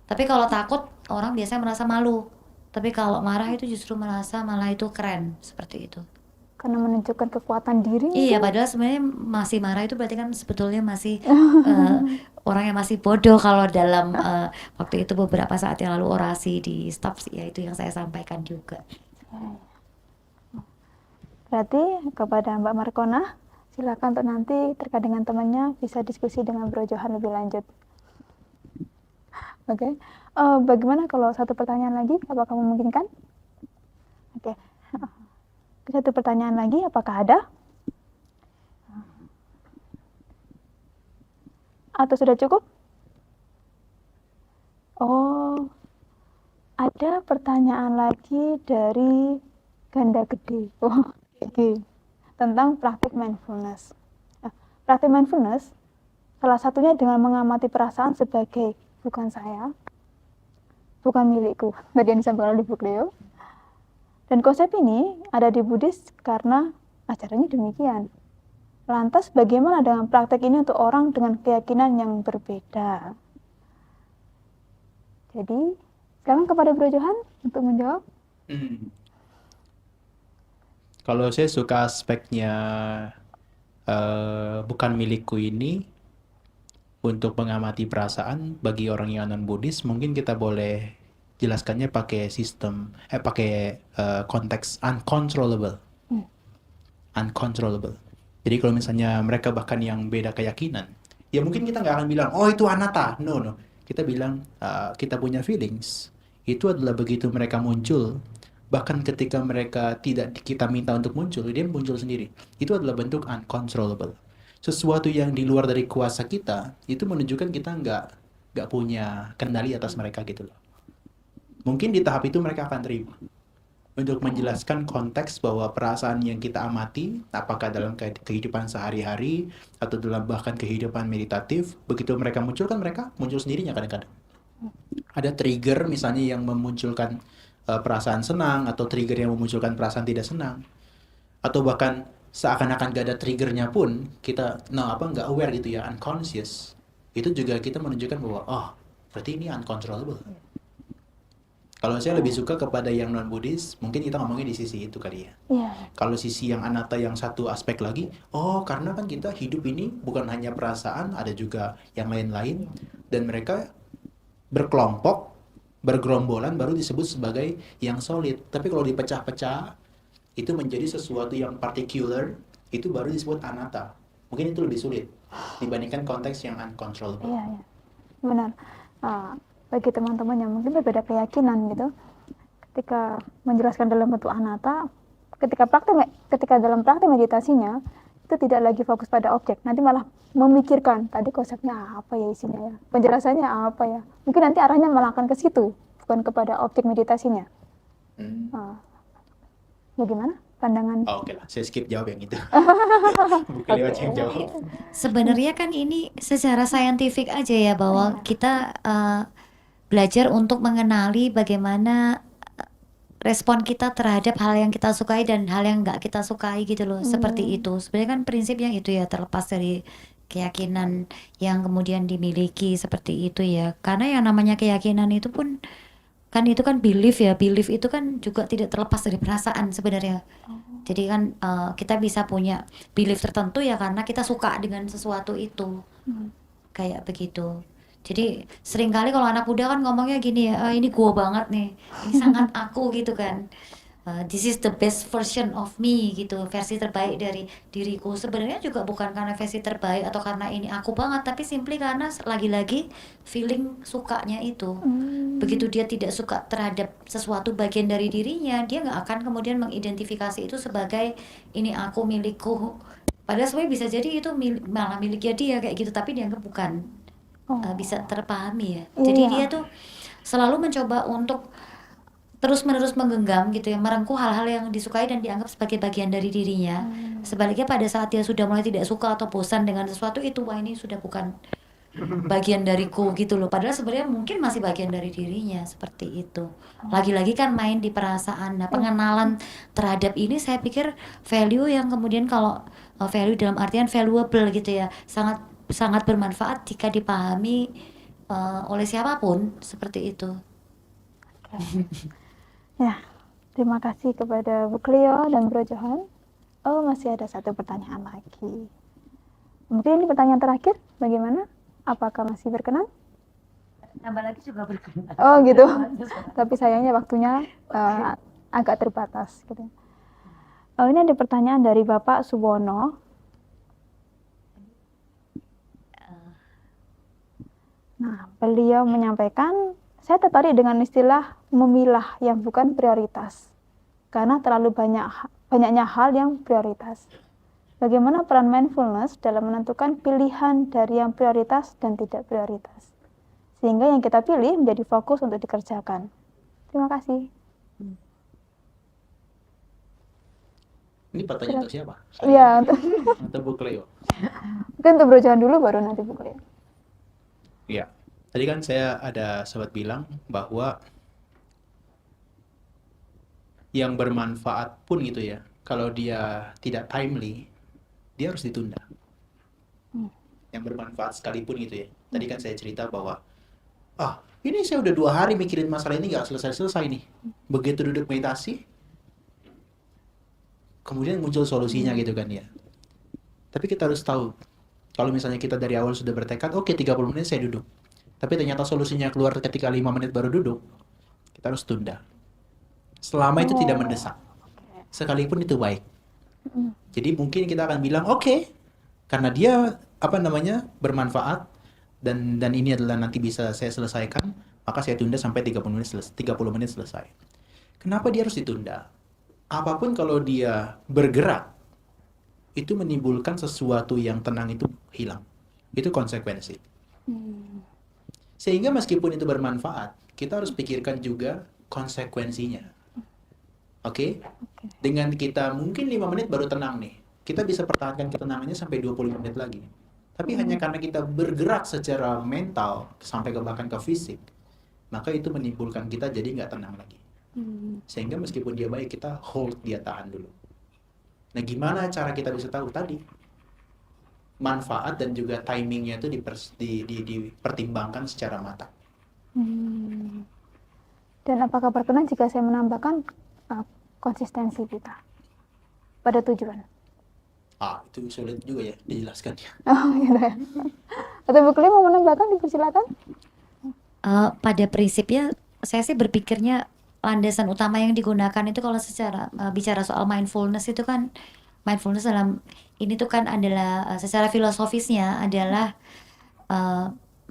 Tapi kalau takut orang biasanya merasa malu. Tapi kalau marah itu justru merasa malah itu keren seperti itu. Karena menunjukkan kekuatan diri. Iya, padahal sebenarnya masih marah itu berarti kan sebetulnya masih orang yang masih bodoh kalau dalam waktu itu beberapa saat yang lalu orasi di staf ya itu yang saya sampaikan juga. Berarti kepada Mbak Markona, silakan untuk nanti terkait dengan temannya bisa diskusi dengan Bro Johan lebih lanjut. Oke. Bagaimana kalau satu pertanyaan lagi? Apakah memungkinkan? Oke. Satu pertanyaan lagi, apakah ada? Atau sudah cukup? Oh, ada pertanyaan lagi dari Ganda Gede. Oh, oke. Tentang praktik mindfulness. Nah, praktik mindfulness salah satunya dengan mengamati perasaan sebagai bukan saya, bukan milikku. Tadi yang disampaikan oleh Bu Cleo. Dan konsep ini ada di Buddhis karena ajarannya demikian. Lantas bagaimana dengan praktek ini untuk orang dengan keyakinan yang berbeda? Jadi, sekarang kepada Bro Johan untuk menjawab. Kalau saya suka aspeknya bukan milikku ini untuk mengamati perasaan bagi orang yang non-Buddhis, mungkin kita boleh jelaskannya pakai konteks uncontrollable. Uncontrollable. Jadi kalau misalnya mereka bahkan yang beda keyakinan, ya mungkin kita nggak akan bilang, oh itu anatta. No. Kita bilang, kita punya feelings. Itu adalah begitu mereka muncul, bahkan ketika mereka tidak kita minta untuk muncul, dia muncul sendiri. Itu adalah bentuk uncontrollable. Sesuatu yang di luar dari kuasa kita, itu menunjukkan kita nggak punya kendali atas mereka gitu loh. Mungkin di tahap itu mereka akan terima. Untuk menjelaskan konteks bahwa perasaan yang kita amati, apakah dalam kehidupan sehari-hari, atau dalam bahkan kehidupan meditatif, begitu mereka muncul kan mereka muncul sendirinya kadang-kadang. Ada trigger misalnya yang memunculkan perasaan senang, atau trigger yang memunculkan perasaan tidak senang. Atau bahkan seakan-akan gak ada triggernya pun, kita nggak aware gitu ya, unconscious. Itu juga kita menunjukkan bahwa, oh berarti ini uncontrollable. Kalau saya lebih suka kepada yang non-Buddhis, mungkin kita ngomongin di sisi itu kali ya. Kalau sisi yang anatta yang satu aspek lagi, oh karena kan kita hidup ini bukan hanya perasaan, ada juga yang lain-lain. Dan mereka berkelompok, bergerombolan baru disebut sebagai yang solid. Tapi kalau dipecah-pecah, itu menjadi sesuatu yang particular, itu baru disebut anatta. Mungkin itu lebih sulit dibandingkan konteks yang uncontrollable. Iya. Benar. Bagi teman-teman yang mungkin berbeda keyakinan gitu, ketika menjelaskan dalam bentuk anatta, ketika dalam praktek meditasinya itu tidak lagi fokus pada objek, nanti malah memikirkan tadi konsepnya apa ya isinya ya, penjelasannya apa ya, mungkin nanti arahnya malah akan ke situ, bukan kepada objek meditasinya. Bagaimana pandangan? Oke lah, saya skip jawab yang itu. Bukan lewat yang jawab. Sebenarnya kan ini secara saintifik aja ya, bahwa kita belajar untuk mengenali bagaimana respon kita terhadap hal yang kita sukai dan hal yang nggak kita sukai gitu loh. Seperti itu. Sebenarnya kan prinsipnya itu ya, terlepas dari keyakinan yang kemudian dimiliki seperti itu ya. Karena yang namanya keyakinan itu pun kan itu kan belief ya. Belief itu kan juga tidak terlepas dari perasaan sebenarnya. Jadi kan kita bisa punya belief tertentu ya karena kita suka dengan sesuatu itu. Kayak begitu. Jadi seringkali kalau anak muda kan ngomongnya gini ya, ini gua banget nih, ini sangat aku gitu kan. This is the best version of me gitu, versi terbaik dari diriku. Sebenarnya juga bukan karena versi terbaik atau karena ini aku banget, tapi simply karena lagi-lagi feeling sukanya itu. Begitu dia tidak suka terhadap sesuatu bagian dari dirinya, dia nggak akan kemudian mengidentifikasi itu sebagai ini aku, milikku. Padahal sebenarnya bisa jadi itu malah miliknya dia kayak gitu, tapi dianggap bukan. Bisa terpahami ya. Jadi dia tuh selalu mencoba untuk terus-menerus menggenggam gitu ya, merengkuh hal-hal yang disukai dan dianggap sebagai bagian dari dirinya. Sebaliknya pada saat dia sudah mulai tidak suka atau bosan dengan sesuatu itu, wah ini sudah bukan bagian dariku gitu loh. Padahal sebenarnya mungkin masih bagian dari dirinya seperti itu. Lagi-lagi kan main di perasaan. Nah, pengenalan terhadap ini saya pikir value yang kemudian kalau value dalam artian valuable gitu ya, sangat sangat bermanfaat jika dipahami oleh siapapun seperti itu. Ya, terima kasih kepada Bu Cleo dan Bro Johan. Oh, masih ada satu pertanyaan lagi. Mungkin ini pertanyaan terakhir, bagaimana? Apakah masih berkenan? Tambah lagi juga berkenan. Oh gitu. Tapi sayangnya waktunya agak terbatas. Gitu. Oh, ini ada pertanyaan dari Bapak Suwono. Nah, beliau menyampaikan, saya tertarik dengan istilah memilah yang bukan prioritas. Karena terlalu banyaknya hal yang prioritas. Bagaimana peran mindfulness dalam menentukan pilihan dari yang prioritas dan tidak prioritas? Sehingga yang kita pilih menjadi fokus untuk dikerjakan. Terima kasih. Ini pertanyaan untuk siapa? Iya, Atau Bu Cleo? mungkin untuk Bro Johan dulu, baru nanti Bu Cleo. Iya. Tadi kan saya ada sobat bilang bahwa yang bermanfaat pun gitu ya, kalau dia tidak timely, dia harus ditunda. Yang bermanfaat sekalipun gitu ya. Tadi kan saya cerita bahwa, ini saya udah 2 hari mikirin masalah ini nggak selesai-selesai nih. Begitu duduk meditasi, kemudian muncul solusinya gitu kan ya. Tapi kita harus tahu, kalau misalnya kita dari awal sudah bertekad, oke 30 menit saya duduk. Tapi ternyata solusinya keluar ketika 5 menit baru duduk, kita harus tunda. Selama itu tidak mendesak. Sekalipun itu baik. Jadi mungkin kita akan bilang, oke, karena dia bermanfaat dan ini adalah nanti bisa saya selesaikan, maka saya tunda sampai 30 menit selesai. Kenapa dia harus ditunda? Apapun kalau dia bergerak, itu menimbulkan sesuatu yang tenang itu hilang. Itu konsekuensi. Sehingga meskipun itu bermanfaat, kita harus pikirkan juga konsekuensinya. Oke? Dengan kita mungkin 5 menit baru tenang nih, kita bisa pertahankan ketenangannya sampai 25 menit lagi. Tapi hanya karena kita bergerak secara mental sampai bahkan ke fisik, maka itu menimbulkan kita jadi nggak tenang lagi. Sehingga meskipun dia baik, kita hold, dia tahan dulu. Nah, gimana cara kita bisa tahu tadi? Manfaat dan juga timingnya itu dipertimbangkan secara matang. Dan apakah berkenan jika saya menambahkan konsistensi kita pada tujuan? Itu sulit juga ya dijelaskan ya. Oh, gitu ya. Atau Bu Cleo mau menambahkan, dipersilakan. Pada prinsipnya saya sih berpikirnya landasan utama yang digunakan itu kalau secara bicara soal mindfulness itu kan, mindfulness dalam ini tuh kan adalah secara filosofisnya adalah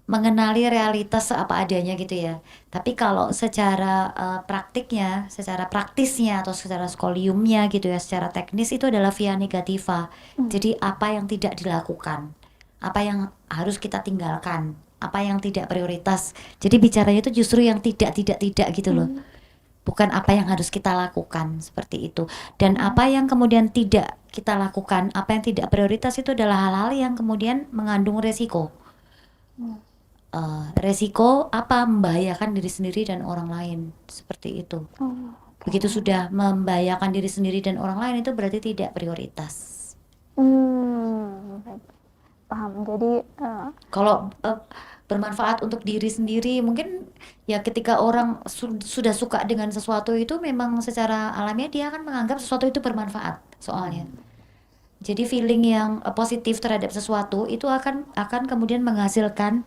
mengenali realitas apa adanya gitu ya. Tapi kalau secara praktiknya, secara praktisnya atau secara skoliumnya gitu ya, secara teknis itu adalah via negativa. Jadi apa yang tidak dilakukan, apa yang harus kita tinggalkan, apa yang tidak prioritas. Jadi bicaranya itu justru yang tidak gitu loh. Bukan apa yang harus kita lakukan seperti itu. Dan apa yang kemudian tidak kita lakukan, apa yang tidak prioritas itu adalah hal-hal yang kemudian mengandung resiko. Resiko apa? Membahayakan diri sendiri dan orang lain seperti itu. Begitu sudah membahayakan diri sendiri dan orang lain itu berarti tidak prioritas. Paham. Jadi kalau bermanfaat untuk diri sendiri mungkin ya ketika orang sudah suka dengan sesuatu itu memang secara alamiah dia akan menganggap sesuatu itu bermanfaat soalnya. Jadi feeling yang positif terhadap sesuatu itu akan kemudian menghasilkan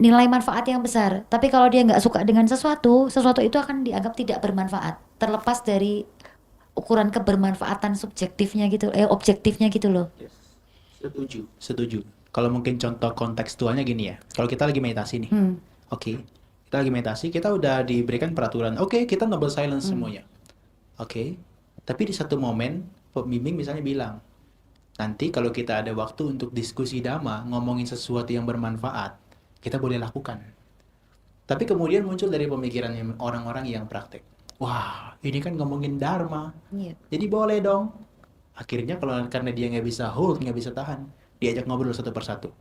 nilai manfaat yang besar. Tapi kalau dia nggak suka dengan sesuatu itu akan dianggap tidak bermanfaat, terlepas dari ukuran kebermanfaatan subjektifnya gitu, objektifnya gitu loh. Yes. Setuju. Kalau mungkin contoh kontekstualnya gini ya, kalau kita lagi meditasi nih, oke, kita lagi meditasi, kita udah diberikan peraturan, oke, kita noble silence semuanya, oke, tapi di satu momen pembimbing misalnya bilang, nanti kalau kita ada waktu untuk diskusi dhamma, ngomongin sesuatu yang bermanfaat, kita boleh lakukan. Tapi kemudian muncul dari pemikiran orang-orang yang praktek. Wah, ini kan ngomongin Dharma, Iya. jadi boleh dong. Akhirnya karena dia nggak bisa hold, nggak bisa tahan, diajak ngobrol satu persatu.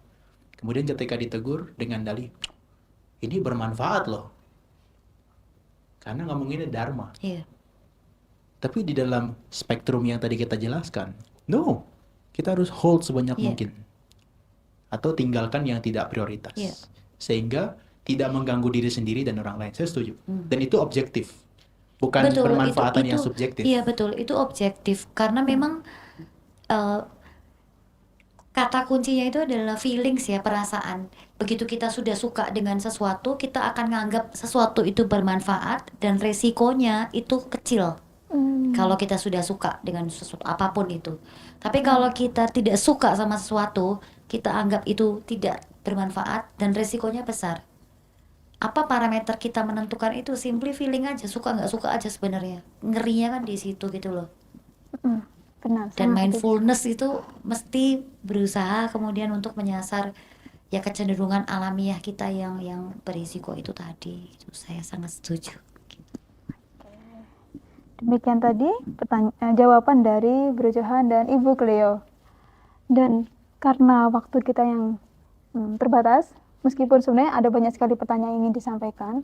Kemudian ketika ditegur dengan dalih, ini bermanfaat loh, karena ngomonginnya Dharma. Iya. Tapi di dalam spektrum yang tadi kita jelaskan, no, kita harus hold sebanyak Iya. mungkin. Atau tinggalkan yang tidak prioritas. Iya. Sehingga tidak mengganggu diri sendiri dan orang lain. Saya setuju. Hmm. Dan itu objektif. Bukan Betul, bermanfaatan yang itu subjektif. iya betul, itu objektif karena memang eh, kata kuncinya itu adalah feelings ya, perasaan. Begitu kita sudah suka dengan sesuatu, kita akan menganggap sesuatu itu bermanfaat dan resikonya itu kecil. Kalau kita sudah suka dengan sesuatu apapun itu. Tapi kalau kita tidak suka sama sesuatu, kita anggap itu tidak bermanfaat dan resikonya besar. Apa parameter kita menentukan itu? Simply feeling aja, suka nggak suka aja sebenarnya. Ngerinya kan di situ gitu loh. Benar. Dan sangat mindfulness itu mesti berusaha kemudian untuk menyasar ya kecenderungan alamiah kita yang berisiko itu tadi. Itu saya sangat setuju. Demikian tadi jawaban dari Bro Johan dan Ibu Cleo. Dan karena waktu kita yang terbatas, meskipun sebenarnya ada banyak sekali pertanyaan yang ingin disampaikan,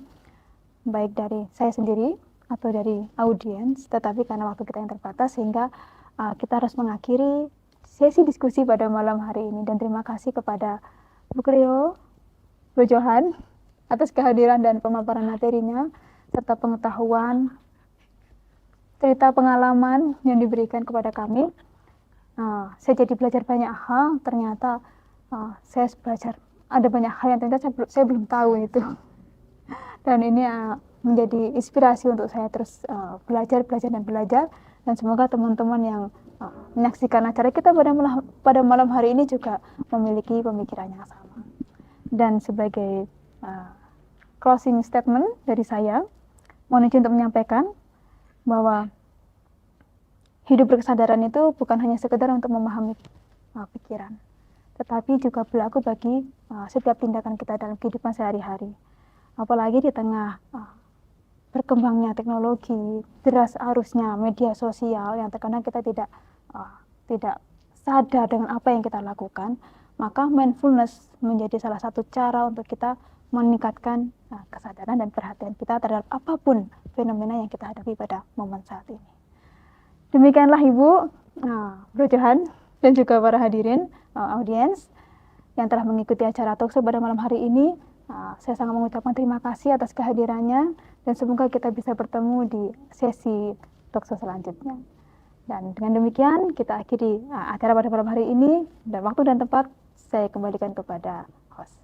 baik dari saya sendiri atau dari audiens, tetapi karena waktu kita yang terbatas sehingga kita harus mengakhiri sesi diskusi pada malam hari ini. Dan terima kasih kepada Bu Cleo, Bro Johan atas kehadiran dan pemaparan materinya serta pengetahuan, cerita pengalaman yang diberikan kepada kami. Saya jadi belajar banyak hal. Ternyata saya belajar ada banyak hal yang ternyata saya belum tahu itu. Dan ini menjadi inspirasi untuk saya terus belajar dan belajar. Dan semoga teman-teman yang menyaksikan acara kita pada malam hari ini juga memiliki pemikiran yang sama. Dan sebagai closing statement dari saya, mohon izin untuk menyampaikan bahwa hidup berkesadaran itu bukan hanya sekedar untuk memahami pikiran, tetapi juga berlaku bagi setiap tindakan kita dalam kehidupan sehari-hari. Apalagi di tengah berkembangnya teknologi, deras arusnya media sosial yang terkadang kita tidak sadar dengan apa yang kita lakukan, maka mindfulness menjadi salah satu cara untuk kita meningkatkan kesadaran dan perhatian kita terhadap apapun fenomena yang kita hadapi pada momen saat ini. Demikianlah Ibu, Bro Johan, dan juga para hadirin audiens yang telah mengikuti acara Talkshow pada malam hari ini. Saya sangat mengucapkan terima kasih atas kehadirannya dan semoga kita bisa bertemu di sesi Talkshow selanjutnya. Dan dengan demikian kita akhiri acara pada malam hari ini, dan waktu dan tempat saya kembalikan kepada host.